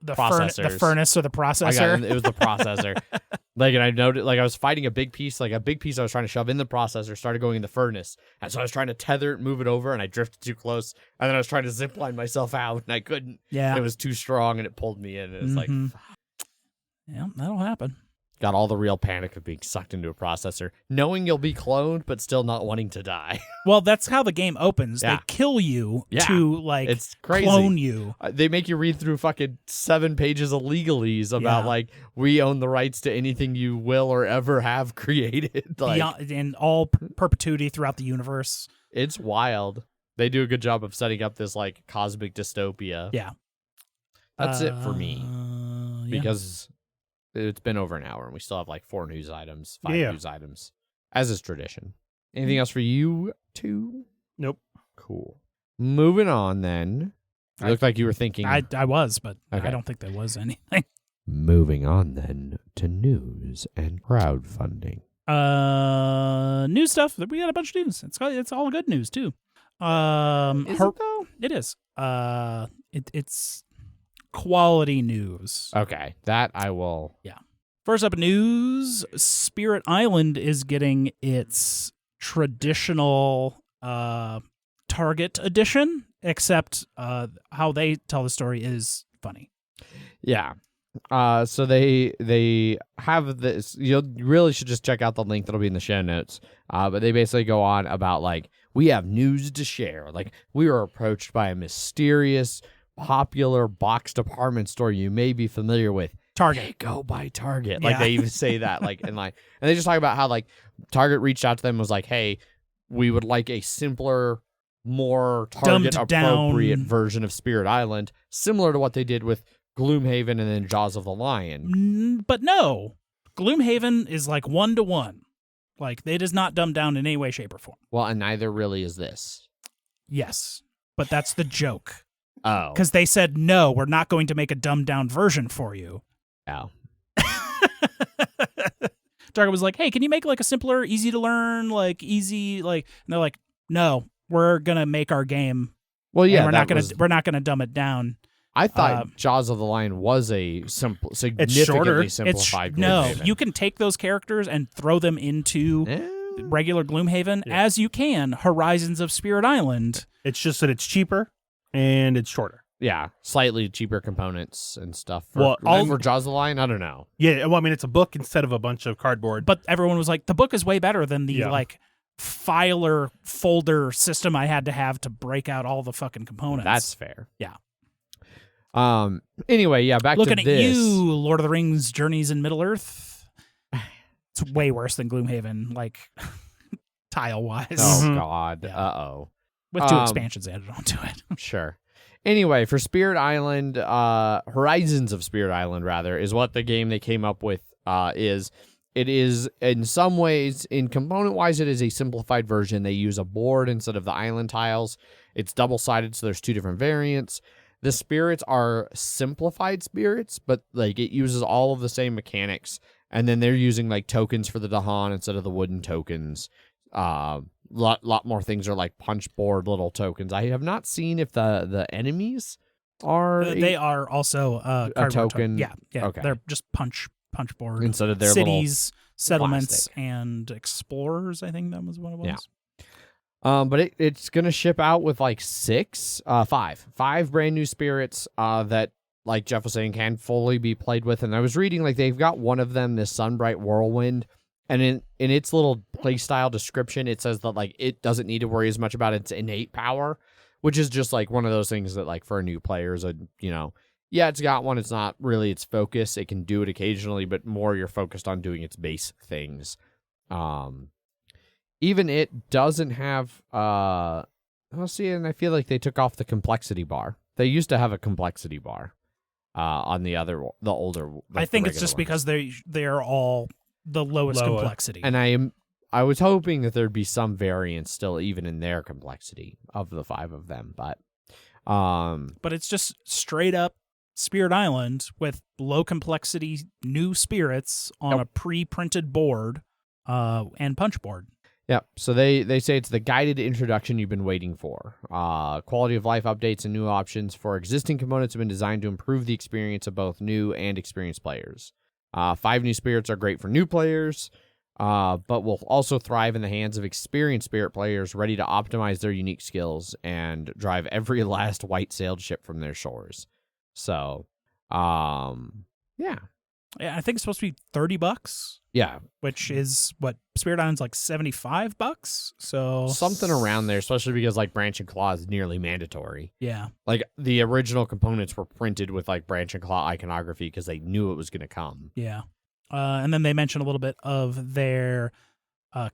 The processors. furnace or the processor. It was the processor. And I noted, I was fighting a big piece I was trying to shove in the processor, started going in the furnace. And so I was trying to tether it, move it over, and I drifted too close. And then I was trying to zipline myself out, and I couldn't. Yeah. It was too strong, and it pulled me in. And it's like, yeah, that'll happen. got all the real panic of being sucked into a processor, knowing you'll be cloned, but still not wanting to die. Well, that's how the game opens. Yeah. They kill you Yeah. to like It's crazy. clone you. They make you read through fucking 7 pages of legalese about we own the rights to anything you will or ever have created. Beyond, in all perpetuity throughout the universe. It's wild. They do a good job of setting up this cosmic dystopia. Yeah. That's it for me, Yeah. because it's been over an hour and we still have 4 news items, 5 Yeah. news items, as is tradition. Anything else for you two? Nope. Cool. Moving on then. It looked like you were thinking. I was, but Okay. I don't think there was anything. Moving on then to news and crowdfunding. News stuff. We got a bunch of news. It's all good news too. Is it though? It is. It's quality news. Okay, that I will. First up, news: Spirit Island is getting its traditional Target edition, except how they tell the story is funny. Yeah. So they have this. You really should just check out the link that'll be in the show notes. But they basically go on about we have news to share. We were approached by a mysterious, popular box department store you may be familiar with. Target. Hey, go by Target. Yeah. They even say that. And they just talk about how Target reached out to them and was like, hey, we would like a simpler, more Target appropriate version of Spirit Island, similar to what they did with Gloomhaven and then Jaws of the Lion. But no, Gloomhaven is 1-to-1. It is not dumbed down in any way, shape, or form. Well, and neither really is this. Yes, but that's the joke. Oh. Because they said, no, we're not going to make a dumbed down version for you. Oh. Target was like, hey, can you make a simpler, easy to learn, easy, and they're like, no, we're going to make our game. Well, yeah, we're not going to dumb it down. I thought Jaws of the Lion was a significantly shorter. simplified No, Gloomhaven. you can take those characters and throw them into regular Gloomhaven as you can Horizons of Spirit Island. It's just that it's cheaper and it's shorter. Yeah, slightly cheaper components and stuff. Well, For Jaws of the Lion, I don't know. Yeah, well, I mean, it's a book instead of a bunch of cardboard. But everyone was like, the book is way better than the filer folder system I had to have to break out all the fucking components. That's fair. Yeah. Anyway, yeah, back Looking to at this. you, Lord of the Rings Journeys in Middle-earth. It's way worse than Gloomhaven, tile-wise. Oh, God. Yeah. Uh-oh. With 2 expansions added onto it. Sure. Anyway, for Spirit Island, Horizons of Spirit Island, rather, is what the game they came up with is. It is, in some ways, in component-wise, it is a simplified version. They use a board instead of the island tiles. It's double-sided, so there's 2 different variants. The spirits are simplified spirits, but it uses all of the same mechanics. And then they're using tokens for the Dahan instead of the wooden tokens. Lot more things are punch board little tokens. I have not seen if the enemies are They are also cardboard token. Yeah. Okay. They're just punch board instead of their cities, settlements, plastic. And explorers. I think that was what it was. Yeah. But it's gonna ship out with five brand new spirits that, like Jeff was saying, can fully be played with. And I was reading they've got one of them, this Sunbright Whirlwind, and in its little playstyle description, it says that it doesn't need to worry as much about its innate power, which is just one of those things that for a new player is it's got one. It's not really its focus. It can do it occasionally, but more you're focused on doing its base things. Even it doesn't have, and I feel like they took off the complexity bar. They used to have a complexity bar on the older. I think it's just because they're all the lowest complexity. And I was hoping that there'd be some variance still, even in their complexity of the 5 of them, but it's just straight up Spirit Island with low complexity new spirits on a pre-printed board and punch board. Yep. So they say it's the guided introduction you've been waiting for. Quality of life updates and new options for existing components have been designed to improve the experience of both new and experienced players. 5 new spirits are great for new players, but will also thrive in the hands of experienced spirit players ready to optimize their unique skills and drive every last white-sailed ship from their shores. So, yeah. Yeah, I think it's supposed to be $30. Yeah. Which is what Spirit Island's like $75. So something around there, especially because like Branch and Claw is nearly mandatory. Yeah. Like the original components were printed with like Branch and Claw iconography because they knew it was going to come. Yeah. And then they mentioned a little bit of their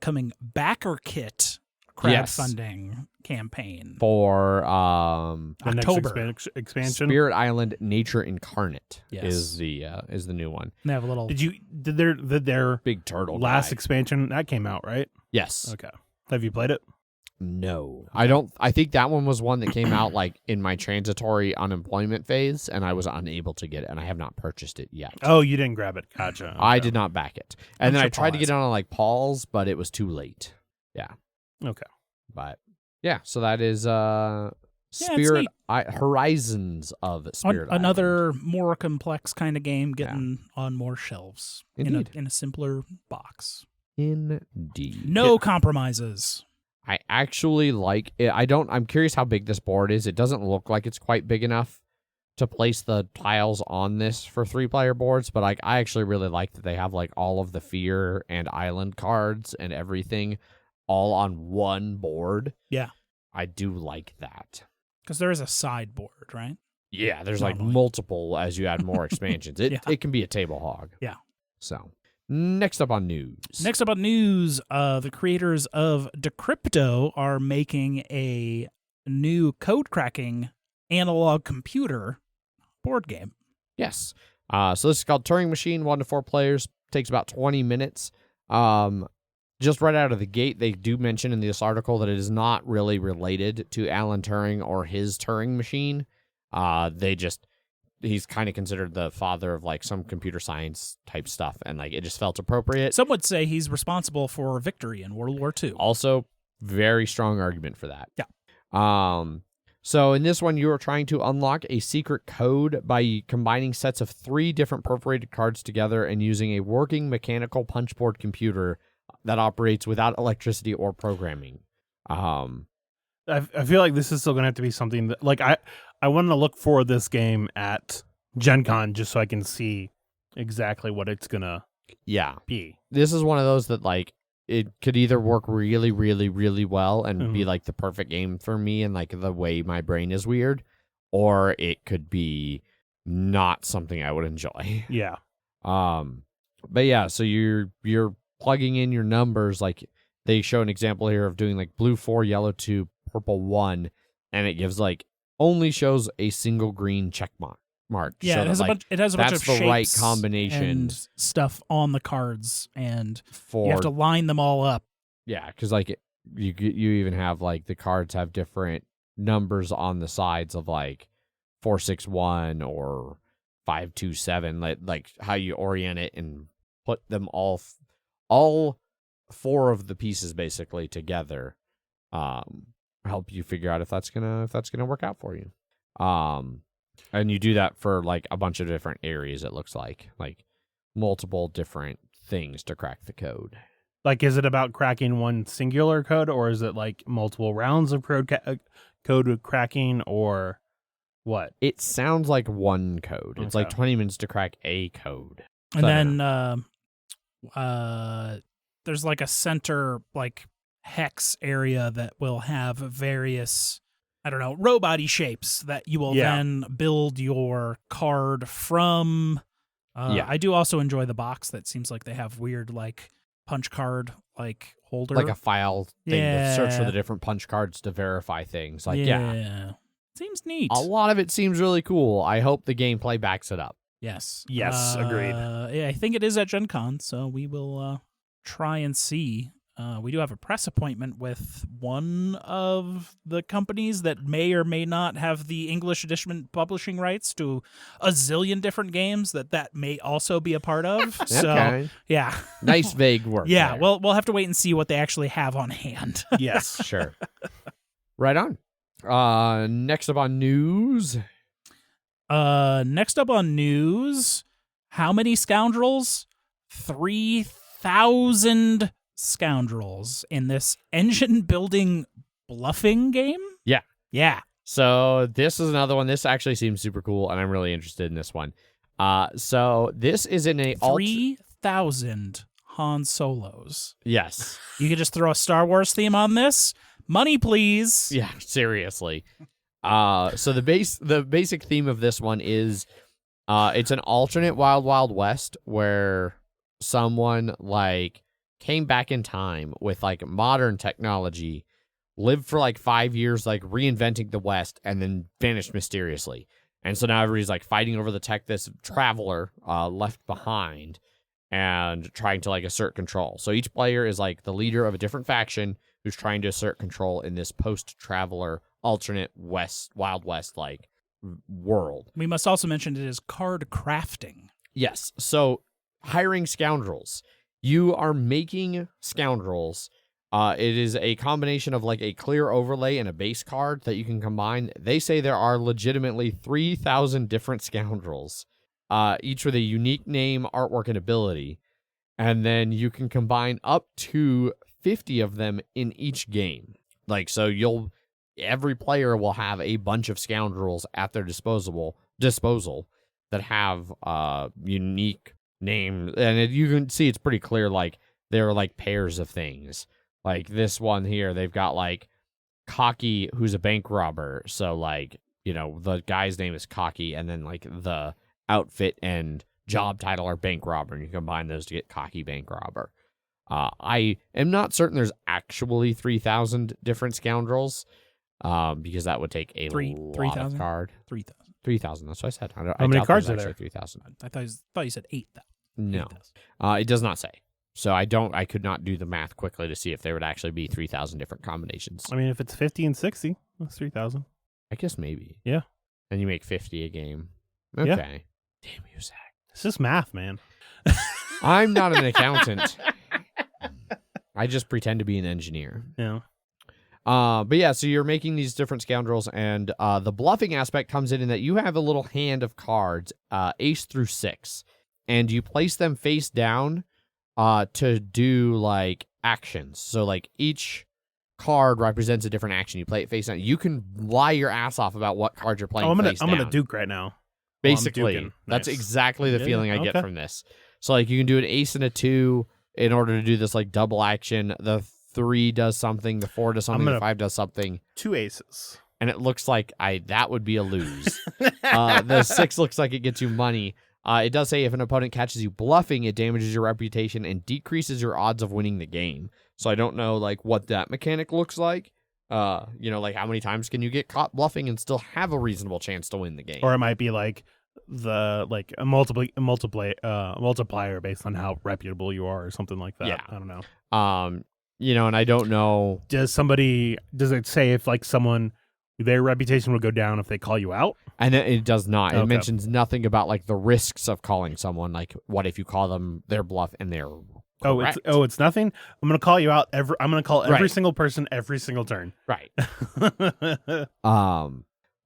coming backer kit crowdfunding campaign for the October next expansion. Spirit Island Nature Incarnate Yes. is the new one. They have a little. Did their Big turtle last guy. expansion that came out, right? Yes. Okay. Have you played it? No. I think that one was one that came out like in my transitory unemployment phase and I was unable to get it and I have not purchased it yet. Oh, you didn't grab it. Gotcha. Okay. I did not back it. And I'm then sure I tried to Paul get it on like Paul's, but it was too late. Yeah. Okay. But yeah, so that is it's Spirit Horizons of Spirit Island. Another more complex kind of game getting on more shelves Indeed. in a simpler box. Indeed. No compromises. I actually like it. I'm curious how big this board is. It doesn't look like it's quite big enough to place the tiles on this for 3-player boards, but like I actually really like that they have like all of the Fear and Island cards and everything all on one board. Yeah. I do like that. Because there is a sideboard, right? Yeah, there's like Normally. multiple as you add more expansions. It can be a table hog. Yeah. So, next up on news. Next up on news, the creators of Decrypto are making a new code cracking analog computer board game. Yes. So this is called Turing Machine, 1 to 4 players. Takes about 20 minutes. Just right out of the gate, they do mention in this article that it is not really related to Alan Turing or his Turing machine. He's kind of considered the father of like some computer science type stuff, and like it just felt appropriate. Some would say he's responsible for victory in World War II. Also, very strong argument for that. Yeah. So in this one, you are trying to unlock a secret code by combining sets of 3 different perforated cards together and using a working mechanical punchboard computer that operates without electricity or programming. I feel like this is still gonna have to be something that like I want to look for this game at Gen Con just so I can see exactly what it's gonna be. This is one of those that like it could either work really, really, really well and be like the perfect game for me and like the way my brain is weird, or it could be not something I would enjoy. Yeah. But yeah, so you're plugging in your numbers. Like they show an example here of doing like blue 4, yellow 2, purple 1, and it gives like only shows a single green check mark. Yeah, it has a bunch. It has a bunch of that's the right shapes combination and stuff on the cards, and for you have to line them all up. yeah, because like you even have like the cards have different numbers on the sides of like 461 or 527, like how you orient it and put them all 4 of the pieces basically together. Help you figure out if that's gonna work out for you. And you do that for like a bunch of different areas. It looks like multiple different things to crack the code. Like, is it about cracking one singular code, or is it like multiple rounds of code cracking, or what? It sounds like one code. It's like 20 minutes to crack a code. And then there's like a center like hex area that will have various, I don't know, robot-y shapes that you will then build your card from. I do also enjoy the box that seems like they have weird like punch card like holder. Like a file thing to search for the different punch cards to verify things. Like, Seems neat. A lot of it seems really cool. I hope the gameplay backs it up. Yes. Agreed. Yeah, I think it is at Gen Con, so we will try and see we do have a press appointment with one of the companies that may or may not have the English edition publishing rights to a zillion different games that may also be a part of. So, Okay. yeah. Nice vague work. Yeah, there. we'll have to wait and see what they actually have on hand. Yes. Sure. Right on. Next up on news. Next up on news, how many Scoundrels? 3,000 Scoundrels in this engine-building bluffing game? Yeah. Yeah. So this is another one. This actually seems super cool, and I'm really interested in this one. So this is in a 3,000 Han Solos. Yes. You could just throw a Star Wars theme on this? Money, please. Yeah, seriously. So the basic theme of this one is it's an alternate Wild Wild West where someone like came back in time with like modern technology, lived for like 5 years like reinventing the West, and then vanished mysteriously. And so now everybody's like fighting over the tech this traveler left behind and trying to like assert control. So each player is like the leader of a different faction who's trying to assert control in this post-traveler alternate Wild West like world. We must also mention it is card crafting. Yes. So hiring Scoundrels. You are making Scoundrels. It is a combination of like a clear overlay and a base card that you can combine. They say there are legitimately 3,000 different Scoundrels, each with a unique name, artwork, and ability. And then you can combine up to 50 of them in each game. Like, so every player will have a bunch of Scoundrels at their disposal that have unique names. And you can see it's pretty clear, like, there are like pairs of things. Like this one here, they've got like Cocky, who's a bank robber. So like, the guy's name is Cocky, and then like the outfit and job title are bank robber, and you combine those to get Cocky bank robber. I am not certain there's actually 3,000 different Scoundrels, because that would take a lot of card. 3,000. 3,000, that's what I said. How many cards are there? 3,000. I thought you said 8,000. No. 8,000. It does not say. So I could not do the math quickly to see if there would actually be 3,000 different combinations. I mean, if it's 50 and 60, that's 3,000. I guess maybe. Yeah. And you make 50 a game. Okay. Yeah. Damn you, Zach. It's just math, man. I'm not an accountant. I just pretend to be an engineer. Yeah. But yeah, so you're making these different Scoundrels, and the bluffing aspect comes in that you have a little hand of cards, ace through 6, and you place them face down to do like actions. So like each card represents a different action. You play it face down. You can lie your ass off about what card you're playing. I'm face gonna down. duke right now. Basically, that's Nice. exactly the Yeah, feeling I get okay. from this. So like you can do an ace and a 2 in order to do this like double action. The 3 does something, the 4 does something, the 5 does something. 2 aces. And it looks like that would be a lose. The 6 looks like it gets you money. It does say if an opponent catches you bluffing, it damages your reputation and decreases your odds of winning the game. So I don't know like what that mechanic looks like. Like how many times can you get caught bluffing and still have a reasonable chance to win the game? Or it might be like a multiplier based on how reputable you are or something like that. Yeah. I don't know. And I don't know. Does it say if like someone, their reputation will go down if they call you out? And it does not. It Okay. mentions nothing about like the risks of calling someone. Like, what if you call them their bluff and they're correct? It's nothing. I'm gonna call you out I'm gonna call every Right. single person every single turn. Right.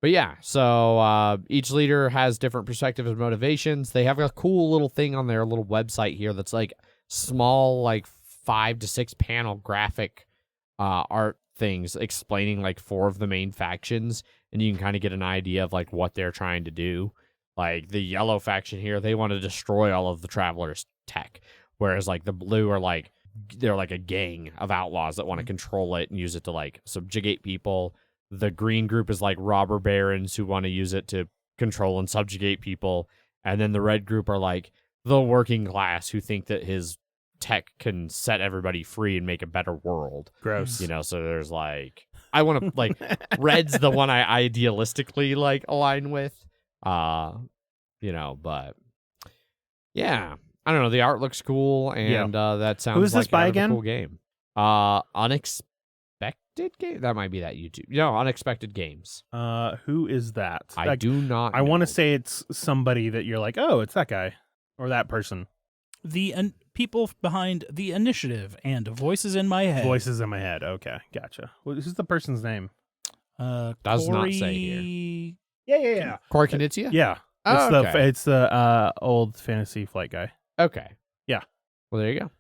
But yeah, so each leader has different perspectives and motivations. They have a cool little thing on their little website here that's like small, like 5 to 6 panel graphic art things explaining like 4 of the main factions, and you can kind of get an idea of like what they're trying to do. Like the yellow faction here, they want to destroy all of the travelers' tech, whereas like the blue are like they're like a gang of outlaws that want to control it and use it to like subjugate people. The green group is like robber barons who want to use it to control and subjugate people. And then the red group are like the working class who think that his tech can set everybody free and make a better world. Gross. So there's like, I want to like, red's the one I idealistically like align with. But yeah, I don't know. The art looks cool, and that sounds Who is this like by a again? cool game. Unexpected Game? That might be that YouTube. No, Unexpected Games. Who is that? I do not I want know. to say it's somebody that you're like, oh, it's that guy or that person. The people behind The Initiative and Voices in My Head. Voices in my head. Okay, gotcha. Who's the person's name? Does not say here. Yeah. Corey Knizia? Yeah. Oh, It's the old Fantasy Flight guy. Okay. Yeah. Well, there you go.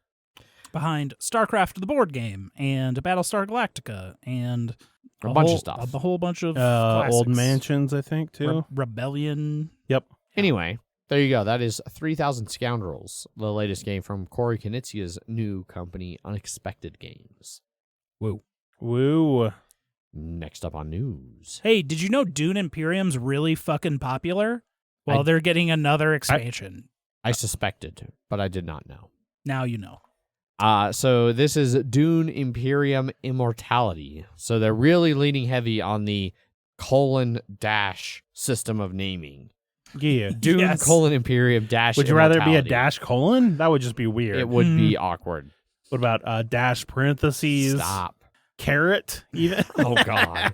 Behind StarCraft, the board game, and Battlestar Galactica, and A bunch of stuff. A whole bunch of Old classics. Mansions, I think, too. Rebellion. Yep. Anyway, there you go. That is 3,000 Scoundrels, the latest game from Corey Knizia's new company, Unexpected Games. Woo. Next up on news. Hey, did you know Dune Imperium's really fucking popular? Well, they're getting another expansion. I suspected, but I did not know. Now you know. So this is Dune Imperium Immortality. So they're really leaning heavy on the : system of naming. Yeah. Dune : Yes. Imperium dash. Would you rather be a Immortality. dash colon? That would just be weird. It would be awkward. What about dash parentheses? Stop. Carrot even? Oh God.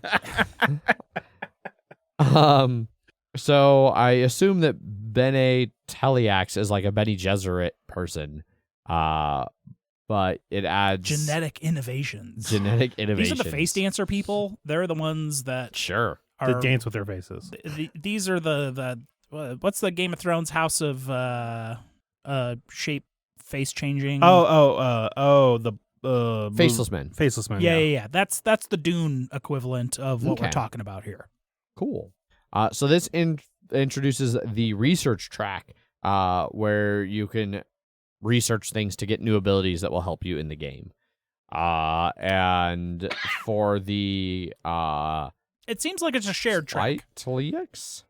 So I assume that Bene Teliax is like a Bene Gesserit person. But it adds Genetic innovations. genetic innovations. These are the face dancer people. They're the ones that Sure. are They dance with their faces. These are the what's the Game of Thrones House of shape face changing? The Faceless men. Faceless man. Yeah. That's the Dune equivalent of what we're Okay. talking about here. Cool. So this introduces the research track, where you can research things to get new abilities that will help you in the game. And for the It seems like it's a shared track. Teliax.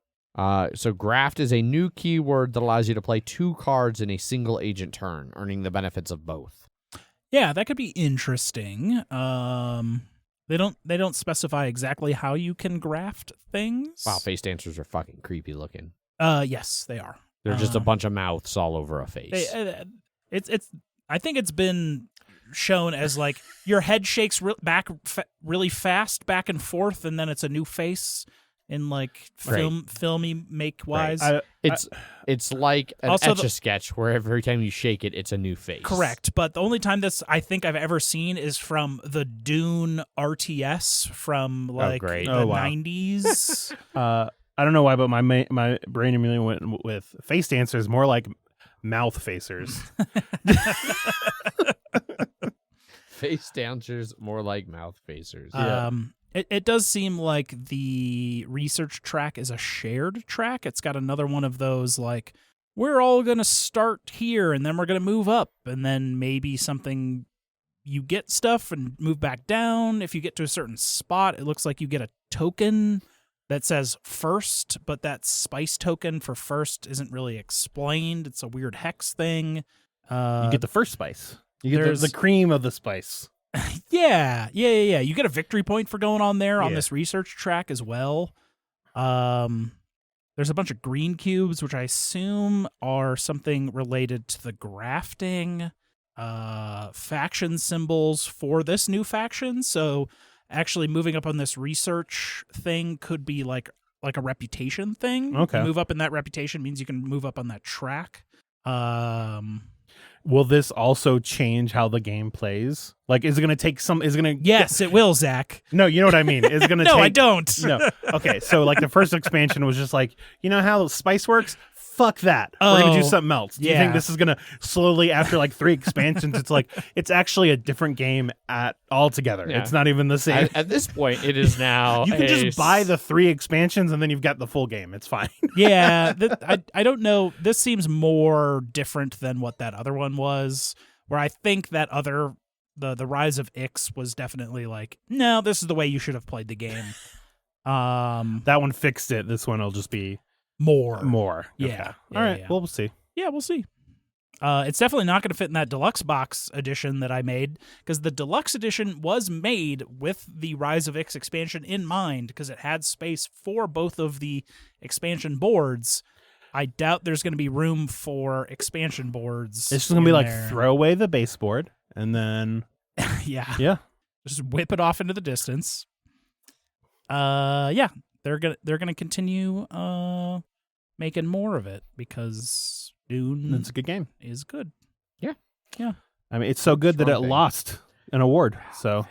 So graft is a new keyword that allows you to play 2 cards in a single agent turn, earning the benefits of both. Yeah, that could be interesting. They don't specify exactly how you can graft things. Wow, face dancers are fucking creepy looking. Yes, they are. They're just a bunch of mouths all over a face. It's. I think it's been shown as like your head shakes really fast back and forth, and then it's a new face in like filmy make wise. It's like an Also Etch-a-Sketch where every time you shake it, it's a new face. Correct, but the only time this I think I've ever seen is from the Dune RTS from like great. the Oh, wow. 90s. I don't know why, but my brain immediately went with face dancers, more like mouth facers. Face dancers, more like mouth facers. It does seem like the research track is a shared track. It's got another one of those like we're all going to start here and then we're going to move up and then maybe something you get stuff and move back down. If you get to a certain spot, it looks like you get a token that says first, but that spice token for first isn't really explained. It's a weird hex thing. You get the first spice. You get there's- the cream of the spice. Yeah. You get a victory point for going on there on Yeah. this research track as well. There's a bunch of green cubes, which I assume are something related to the grafting faction symbols for this new faction. So actually moving up on this research thing could be like a reputation thing. Okay. Move up in that reputation means you can move up on that track. Will this also change how the game plays? Like, is it going to take some? Is it going to? Yes, it will, Zach. No, you know what I mean. Is it going to? No, take, I don't. No. Okay, so like the first expansion was just like, you know how spice works? Fuck that. We're going to do Oh, something else. Do you yeah. think this is going to slowly, after like 3 expansions, it's like, it's actually a different game altogether. Yeah. It's not even the same. At this point, it is now. You can just buy the 3 expansions and then you've got the full game. It's fine. Yeah, I don't know. This seems more different than what that other one was, where I think that other, the Rise of Ix was definitely like, no, this is the way you should have played the game. That one fixed it. This one will just be More. more. Yeah. Okay. Yeah, All right. yeah. Well, we'll see. Yeah, we'll see. It's definitely not going to fit in that deluxe box edition that I made, because the deluxe edition was made with the Rise of Ix expansion in mind, because it had space for both of the expansion boards. I doubt there's going to be room for expansion boards. It's just going to be in like there. throw away the baseboard and then Yeah. Yeah. Just whip it off into the distance. Yeah, they're gonna continue making more of it because Dune It's a good game. is good. I mean, it's so good that it Strong thing. lost an award. So,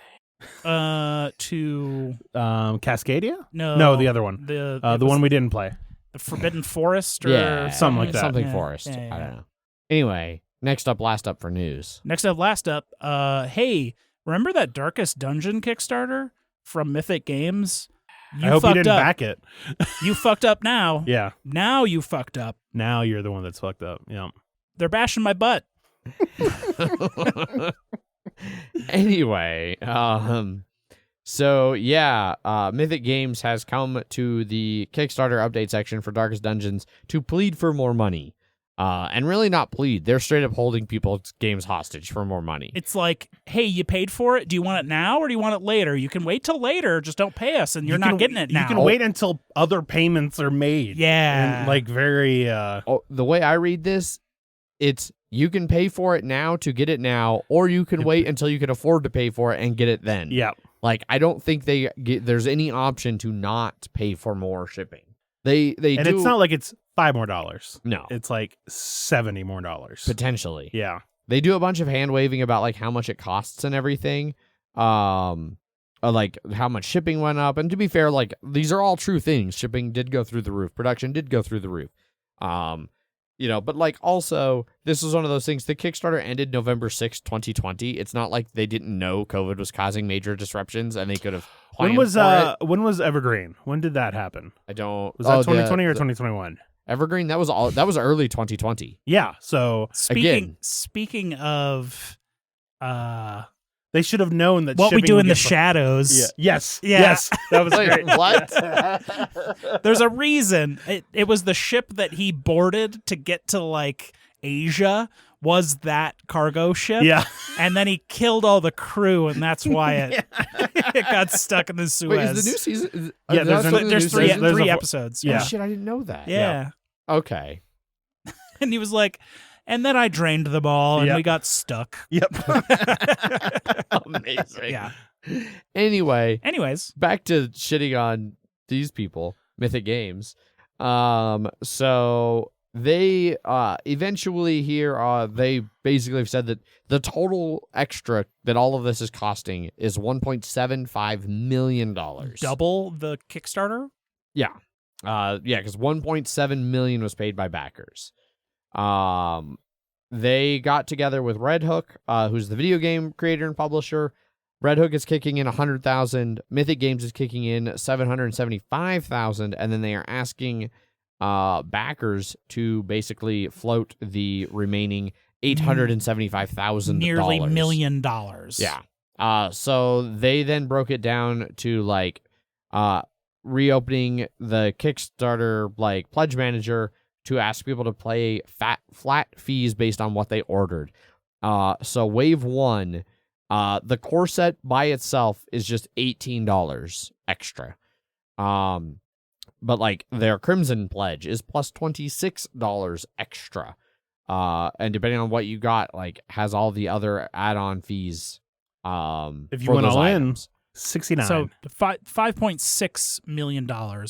To Cascadia? no, No, the other one. the The one we didn't play. the Forbidden Forest or Yeah, something like that. Something Yeah, Forest. yeah, yeah. I don't know. Anyway, last up for news. Last up, hey, remember that Darkest Dungeon Kickstarter from Mythic Games? I hope you fucked didn't up. back it. You fucked up now. Yeah. Now you fucked up. Now you're the one that's fucked up. Yeah. They're bashing my butt. Anyway, so yeah, Mythic Games has come to the Kickstarter update section for Darkest Dungeons to plead for more money. And really not plead. They're straight up holding people's games hostage for more money. It's like, hey, you paid for it. Do you want it now or do you want it later? You can wait till later. Just don't pay us, and you're not getting it now. You can wait until other payments are made. Yeah. And like very. The way I read this, it's you can pay for it now to get it now, or you can wait until you can afford to pay for it and get it then. Yeah. Like, I don't think there's any option to not pay for more shipping. They And do, it's not like it's $5 more. no, It's like $70 more. potentially. Yeah. They do a bunch of hand waving about like how much it costs and everything. Like how much shipping went up. And to be fair, like these are all true things. Shipping did go through the roof. Production did go through the roof. But like also this was one of those things. The Kickstarter ended November 6th, 2020. It's not like they didn't know COVID was causing major disruptions and they could have planned for it. When was Evergreen? When did that happen? I don't. Was that 2020 or 2021? Evergreen? That was early 2020. Yeah. So Speaking of they should have known that what we shipping do would in the get shadows. Yeah. Yes. Yeah. Yes. That was Wait, great. what? There's a reason. It was the ship that he boarded to get to like Asia was that cargo ship. Yeah. And then he killed all the crew, and that's why it it got stuck in the Suez. Wait, is the new season? Yeah, There's three there's a- episodes. Yeah. Oh, shit, I didn't know that. Yeah. Okay. And he was like, and then I drained them all, and Yep. we got stuck. Yep. Amazing. Yeah. Anyway, Anyways, back to shitting on these people, Mythic Games. So they eventually here they basically have said that the total extra that all of this is costing is $1.75 million. double the Kickstarter. Yeah. Because $1.7 million was paid by backers. They got together with Red Hook, who's the video game creator and publisher. Red Hook is kicking in $100,000. Mythic Games is kicking in $775,000, and then they are asking backers to basically float the remaining $875,000. Nearly $1 million. Yeah. So they then broke it down to like reopening the Kickstarter like pledge manager to ask people to pay flat fees based on what they ordered. So wave 1, the core set by itself is just $18 extra. But like their Crimson pledge is plus $26 extra. And depending on what you got, like has all the other add-on fees. If you for went those all items. in, 69. So $5.6 million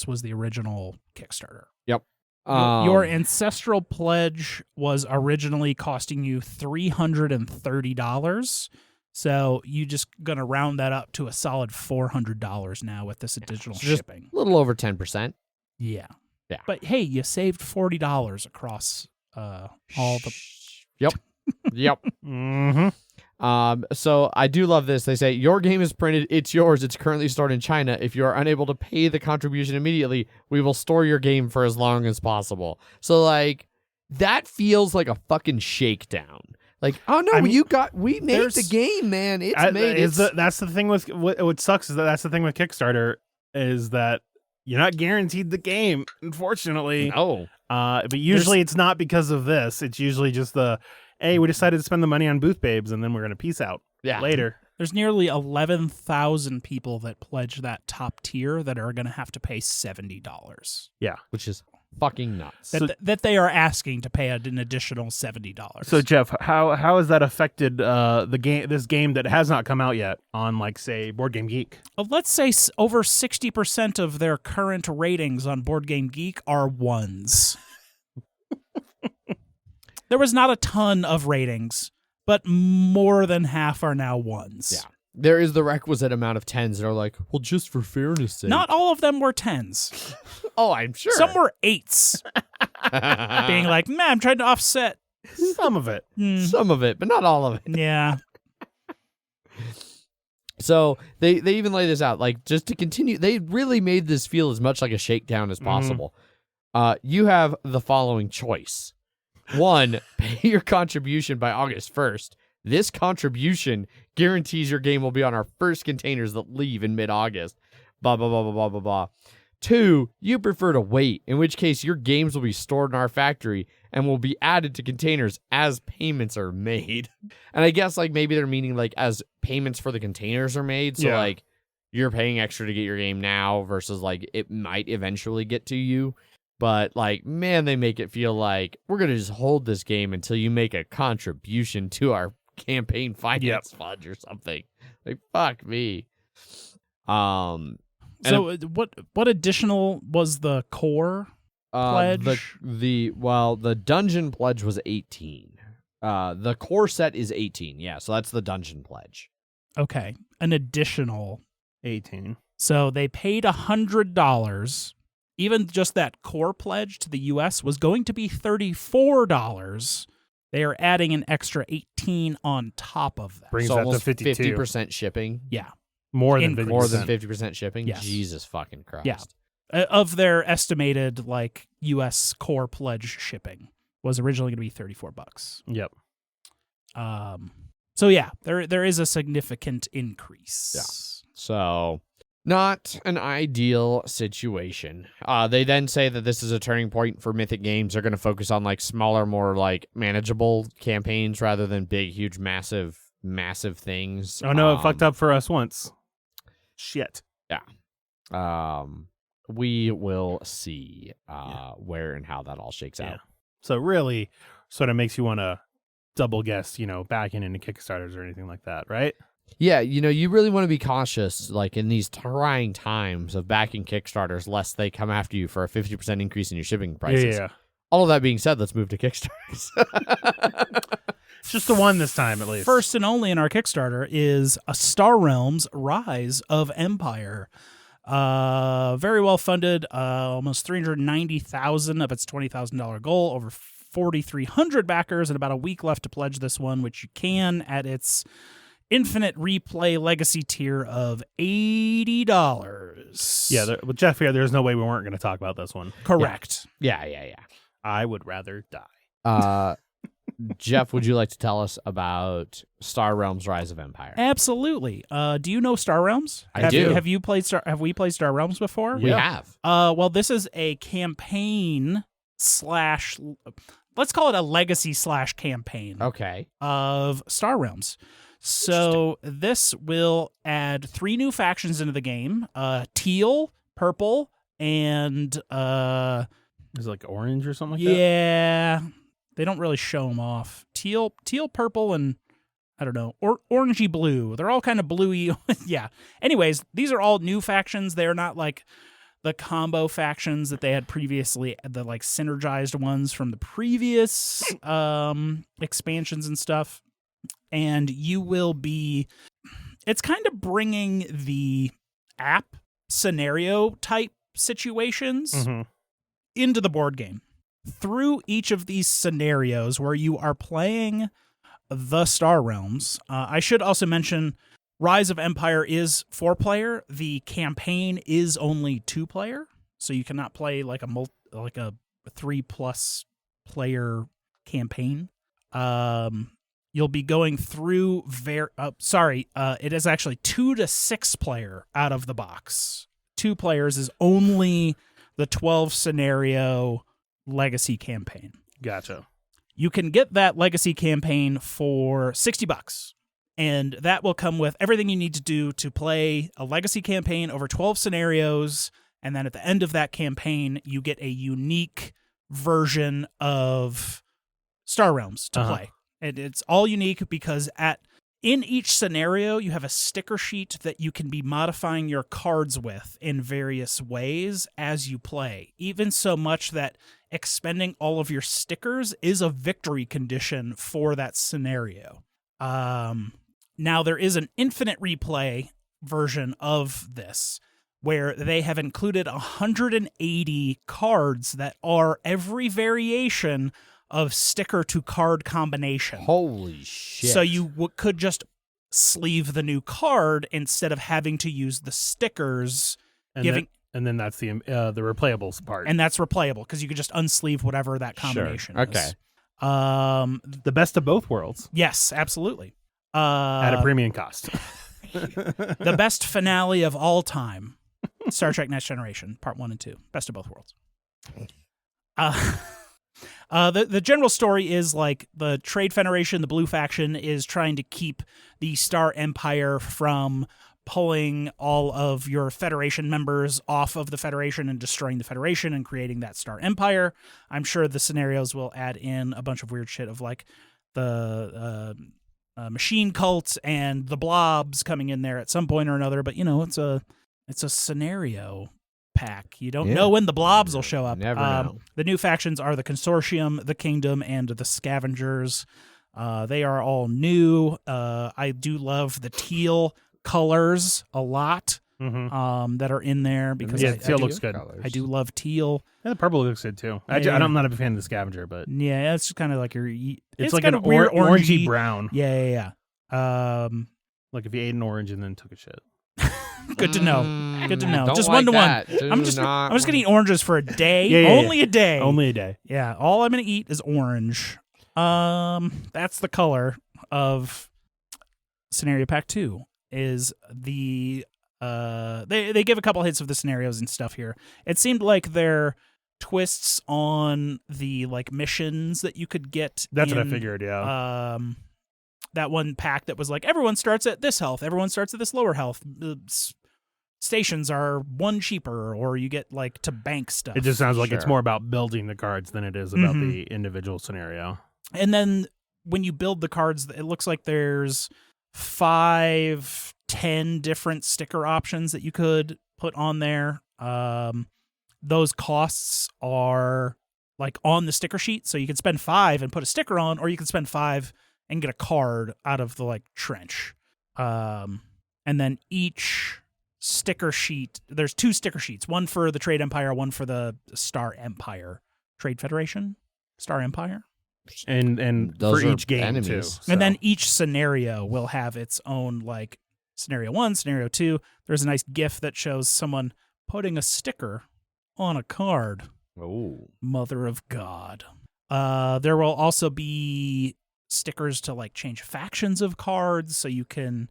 was the original Kickstarter. Yep. Your ancestral pledge was originally costing you $330. So you just gonna round that up to a solid $400 now with this additional so just shipping. a little over 10%. Yeah. Yeah. But hey, you saved $40 across all the. Yep. Yep. Mm-hmm. So I do love this. They say, your game is printed. It's yours. It's currently stored in China. If you are unable to pay the contribution immediately, we will store your game for as long as possible. So like that feels like a fucking shakedown. Like, oh no, we made the game, man. It's made. That's the thing with what sucks is that's the thing with Kickstarter is that you're not guaranteed the game, unfortunately. No. But usually it's not because of this. It's usually just hey, we decided to spend the money on Booth Babes, and then we're gonna peace out later. There's nearly 11,000 people that pledge that top tier that are going to have to pay $70. Yeah, Which is fucking nuts. That they are asking to pay an additional $70. So Jeff, how has that affected this game that has not come out yet on, like, say, Board Game Geek? Let's say over 60% of their current ratings on Board Game Geek are ones. There was not a ton of ratings, but more than half are now ones. Yeah. There is the requisite amount of 10s that are like, well, just for fairness sake. Not all of them were 10s. Oh, I'm sure. Some were 8s. Being like, man, I'm trying to offset. Some of it. Some of it, but not all of it. Yeah. So they even lay this out, like, just to continue. They really made this feel as much like a shakedown as possible. You have the following choice. 1, pay your contribution by August 1st. This contribution guarantees your game will be on our first containers that leave in mid-August. Blah, blah, blah, blah, blah, blah, blah. 2, you prefer to wait, in which case your games will be stored in our factory and will be added to containers as payments are made. And I guess, like, maybe they're meaning, like, as payments for the containers are made. So, like, you're paying extra to get your game now versus, like, it might eventually get to you. But, like, man, they make it feel like we're going to just hold this game until you make a contribution to our campaign finance fund or something. Like, fuck me. So what additional was the core pledge? The dungeon pledge was 18. The core set is 18. Yeah, so that's the dungeon pledge. Okay, an additional 18. So they paid $100. Even just that core pledge to the U.S. was going to be $34. They are adding an extra 18 on top of that. Brings so that to almost 52. 50% shipping. Yeah. More than 50%. More than 50% shipping? Yes. Jesus fucking Christ. Yeah. Of their estimated, like, U.S. core pledge shipping was originally going to be $34. Yep. So yeah, there is a significant increase. Yeah. So not an ideal situation. They then say that this is a turning point for Mythic Games. They're going to focus on, like, smaller, more, like, manageable campaigns rather than big, huge, massive things. Oh no, it fucked up for us once. Shit. Yeah. We will see where and how that all shakes out. So really sort of makes you want to double guess, backing into Kickstarters or anything like that, right? Yeah, you really want to be cautious, like, in these trying times of backing Kickstarters, lest they come after you for a 50% increase in your shipping prices. Yeah. All of that being said, let's move to Kickstarters. It's just the one this time, at least. First and only in our Kickstarter is a Star Realms Rise of Empire. Very well funded, almost $390,000 of its $20,000 goal, over 4,300 backers, and about a week left to pledge this one, which you can at its Infinite Replay Legacy tier of $80. Yeah, with Jeff here, there's no way we weren't going to talk about this one. Correct. Yeah. I would rather die. Jeff, would you like to tell us about Star Realms Rise of Empire? Absolutely. Do you know Star Realms? I do. Have we played Star Realms before? We have. Well, this is a campaign / let's call it a legacy / campaign. Okay. Of Star Realms. So this will add 3 new factions into the game: teal, purple, and Is it like orange or something like that? yeah, they don't really show them off. Teal, purple, and I don't know, orangey blue. They're all kind of bluey. Yeah. Anyways, these are all new factions. They're not like the combo factions that they had previously, the, like, synergized ones from the previous expansions and stuff. And you will be, it's kind of bringing the app scenario type situations into the board game. Through each of these scenarios where you are playing the Star Realms, I should also mention Rise of Empire is 4-player. The campaign is only 2-player, so you cannot play like a 3+ player campaign. You'll be going through it is actually 2 to 6 player out of the box. 2 players is only the 12 scenario legacy campaign. Gotcha. You can get that legacy campaign for $60, and that will come with everything you need to do to play a legacy campaign over 12 scenarios And then at the end of that campaign, you get a unique version of Star Realms to play. And it's all unique because in each scenario, you have a sticker sheet that you can be modifying your cards with in various ways as you play. Even so much that expending all of your stickers is a victory condition for that scenario. Now, there is an infinite replay version of this where they have included 180 cards that are every variation of sticker to card combination. Holy shit. So you could just sleeve the new card instead of having to use the stickers. And then that's the replayables part. And that's replayable because you could just unsleeve whatever that combination is. Okay. The best of both worlds. Yes, absolutely. At a premium cost. The best finale of all time. Star Trek Next Generation, Part 1 and 2. Best of both worlds. The general story is like the Trade Federation, the Blue Faction, is trying to keep the Star Empire from pulling all of your Federation members off of the Federation and destroying the Federation and creating that Star Empire. I'm sure the scenarios will add in a bunch of weird shit of like the machine cults and the blobs coming in there at some point or another. But, it's a scenario pack. You don't know when the blobs will show up. Never know. The new factions are the Consortium, the Kingdom, and the Scavengers. They are all new. I do love the teal colors a lot that are in there because teal looks good. I do love teal. Yeah, the purple looks good too. I'm not a big fan of the Scavenger, but yeah, it's kind of like it's like kind an of weird orangey brown. Yeah. Like if you ate an orange and then took a shit. Good to know. Good to know. Don't Just like 1 to that. 1. I'm just gonna eat oranges for a day. Yeah. Only a day. Only a day. Yeah. All I'm gonna eat is orange. That's the color of Scenario Pack 2. Is the they give a couple hits of the scenarios and stuff here. It seemed like their twists on the like missions that you could get. That's what I figured. Yeah. That one pack that was like, everyone starts at this health, everyone starts at this lower health. The stations are one cheaper, or you get like to bank stuff. It just sounds like it's more about building the cards than it is about the individual scenario. And then when you build the cards, it looks like there's 5, 10 different sticker options that you could put on there. Those costs are like on the sticker sheet, so you can spend 5 and put a sticker on, or you can spend 5 and get a card out of the like trench. And then each sticker sheet, there's 2 sticker sheets, one for the Trade Empire, one for the Star Empire. Trade Federation? Star Empire? And those for are each game enemies. too. So. And then each scenario will have its own like Scenario 1, Scenario 2. There's a nice GIF that shows someone putting a sticker on a card. Oh. Mother of God. There will also be stickers to like change factions of cards, so you can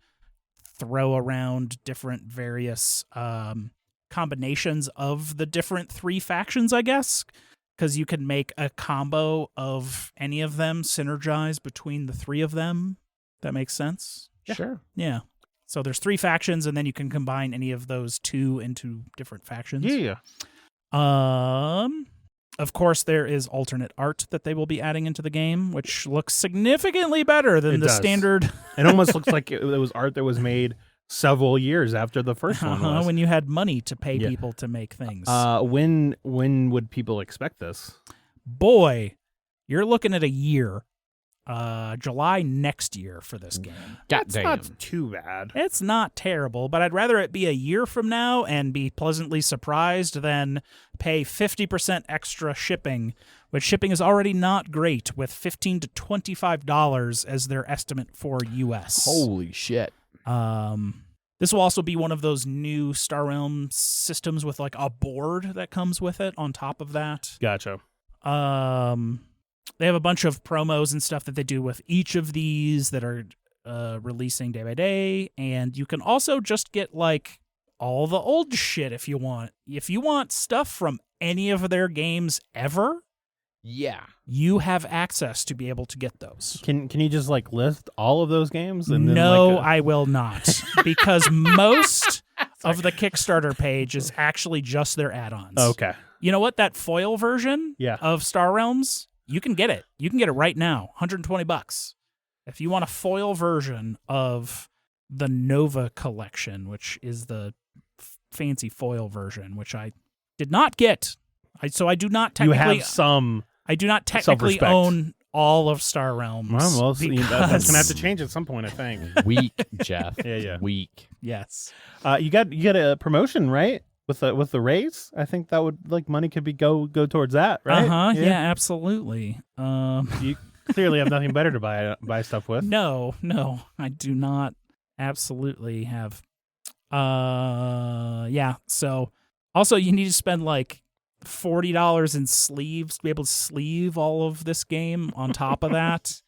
throw around different various combinations of the different 3 factions, I guess, because you can make a combo of any of them, synergize between the 3 of them. That makes sense? Yeah. Sure. Yeah. So there's 3 factions, and then you can combine any of those 2 into different factions. Yeah. Of course, there is alternate art that they will be adding into the game, which looks significantly better than the standard. It almost looks like it was art that was made several years after the first one was. When you had money to pay people to make things. When would people expect this? Boy, you're looking at a year. July next year for this game. That's not too bad. It's not terrible, but I'd rather it be a year from now and be pleasantly surprised than pay 50% extra shipping, which shipping is already not great, with $15 to $25 as their estimate for US. Holy shit. This will also be one of those new Star Realms systems with like a board that comes with it on top of that. Gotcha. They have a bunch of promos and stuff that they do with each of these that are releasing day by day, and you can also just get like all the old shit if you want. If you want stuff from any of their games ever, you have access to be able to get those. Can you just like list all of those games? And then no, I will not, because most of the Kickstarter page is actually just their add-ons. Okay. You know what? That foil version of Star Realms, you can get it. You can get it right now, $120. If you want a foil version of the Nova collection, which is the fancy foil version, which I did not get. So I do not technically. You have some. I do not technically self-respect. own all of Star Realms. Well, that's because- gonna have to change at some point, I think. Weak, Jeff. Yeah. Weak. Yes. You got a promotion, right? With the raise, I think that would money could be go towards that, right? Yeah, absolutely. You clearly have nothing better to buy stuff with. No, I do not. Absolutely have. Yeah. So, also, you need to spend like $40 in sleeves to be able to sleeve all of this game. On top of that,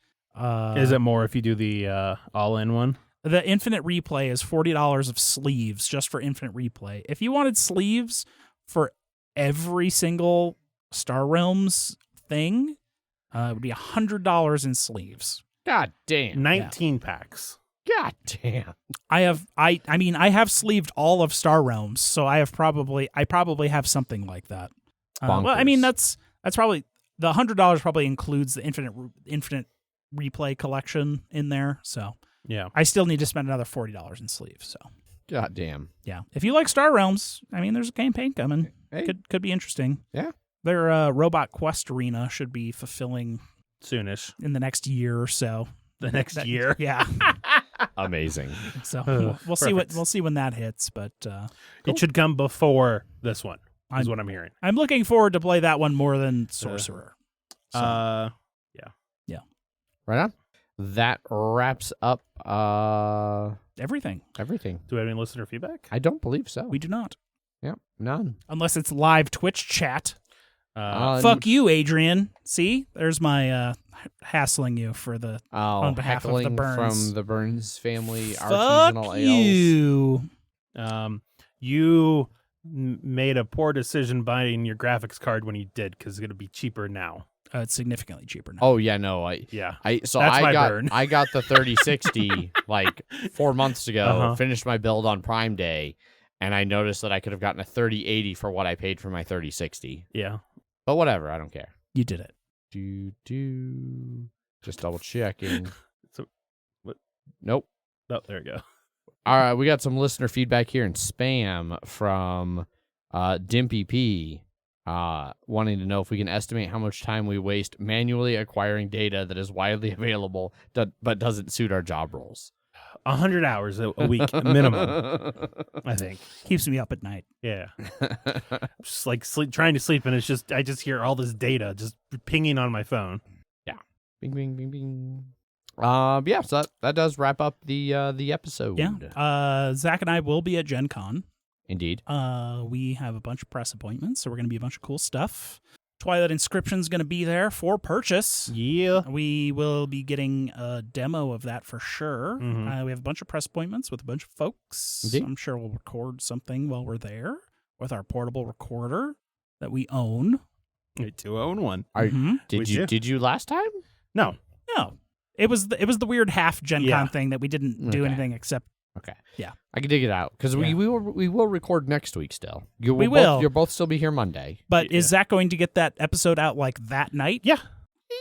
Is it more if you do the all-in one? the Infinite Replay is $40 of sleeves just for Infinite Replay. If you wanted sleeves for every single Star Realms thing, it would be $100 in sleeves. God damn. 19 packs. God damn. I mean I have sleeved all of Star Realms, so I probably have something like that. Well, I mean that's probably the $100 probably includes the Infinite Replay collection in there. So Yeah. I still need to spend another $40 in sleeves. So God damn. yeah, if you like Star Realms, I mean there's a campaign coming. Hey. Could be interesting. Yeah. Their Robot Quest arena should be fulfilling Soonish. in the next year or so. The next year. Yeah. Amazing. So we'll see Perfect. when that hits, but It should come before this one, is what I'm hearing. I'm looking forward to play that one more than Sorcerer. So, Right on. That wraps up everything. everything. Do we have any listener feedback? I don't believe so. We do not. Yep. None. Unless it's live Twitch chat. Uh, Fuck you, Adrian. See? There's my hassling you for the on behalf of the heckling Burns. from the Burns family Fuck artisanal ales. you. You made a poor decision buying your graphics card when you did, because it's going to be cheaper now. It's significantly cheaper now. Oh yeah, no. Yeah. So That's my got burn. I got the 3060 like 4 months ago. Uh-huh. Finished my build on Prime Day, and I noticed that I could have gotten a 3080 for what I paid for my 3060. Yeah. But whatever, I don't care. You did it. Just double checking. So, what? Nope. Oh, there we go. All right, we got some listener feedback here in spam from Dimpy P, wanting to know if we can estimate how much time we waste manually acquiring data that is widely available but doesn't suit our job roles. 100 hours a week minimum, I think. Keeps me up at night. Yeah. Just like trying to sleep, and I just hear all this data just pinging on my phone. Bing, bing, bing, bing. Yeah, so that does wrap up the episode. Yeah. Zach and I will be at Gen Con. Indeed. We have a bunch of press appointments, so we're going to be a bunch of cool stuff. Twilight Inscription's going to be there for purchase. Yeah. We will be getting a demo of that for sure. Mhm. We have a bunch of press appointments with a bunch of folks. Indeed. I'm sure we'll record something while we're there with our portable recorder that we own. We do own one. Mhm. Did you did you last time? No. No, it was the weird half Gen Yeah. Con thing that we didn't do Okay. anything except. Okay. Yeah. I can dig it out because Yeah. we will record next week still. We will. You'll both still be here Monday. But is Yeah. Zach going to get that episode out like that night? Yeah.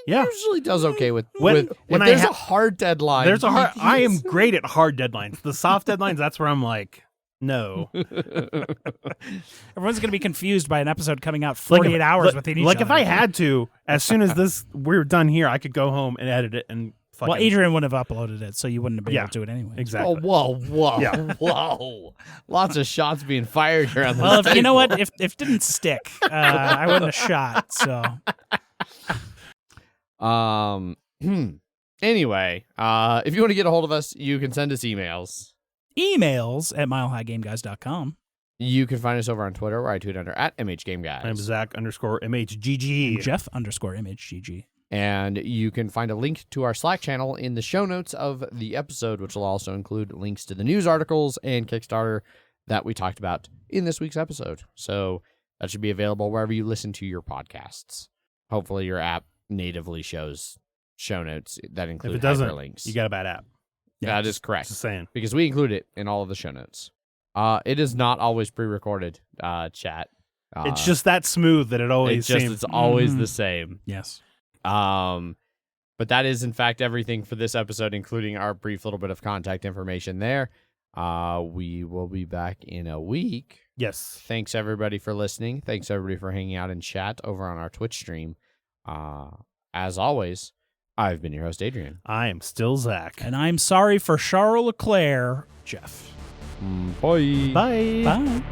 Yeah. Usually does okay with When if I there's ha- a hard deadline. There's a hard. I am great at hard deadlines. The soft deadlines, that's where I'm like, no. Everyone's going to be confused by an episode coming out 48 hours within each Like other. if I had to, as soon as we're done here, I could go home and edit it and fucking. Well, Adrian wouldn't have uploaded it, so you wouldn't have been able to do it anyway. Exactly. Oh, whoa. Yeah. Whoa. Lots of shots being fired here on the Well, if, you know table. what? If it didn't stick, I wouldn't have shot. So Anyway, if you want to get a hold of us, you can send us emails. emails at milehighgameguys.com. You can find us over on Twitter, where I tweet under at MHGameGuys. I'm Zach_MHGG. Jeff_MHGG. And you can find a link to our Slack channel in the show notes of the episode, which will also include links to the news articles and Kickstarter that we talked about in this week's episode. So that should be available wherever you listen to your podcasts. Hopefully your app natively shows show notes that If include it doesn't, hyperlinks. you got a bad app. That is correct, Just saying. because we include it in all of the show notes. It is not always pre-recorded, chat. It's just that smooth that it always seems. It's always the same. Yes. But that is, in fact, everything for this episode, including our brief little bit of contact information there. We will be back in a week. Yes. Thanks, everybody, for listening. Thanks, everybody, for hanging out in chat over on our Twitch stream. As always, I've been your host, Adrian. I am still Zach. And I'm sorry for Charles Leclerc, Jeff. Bye. Bye. Bye.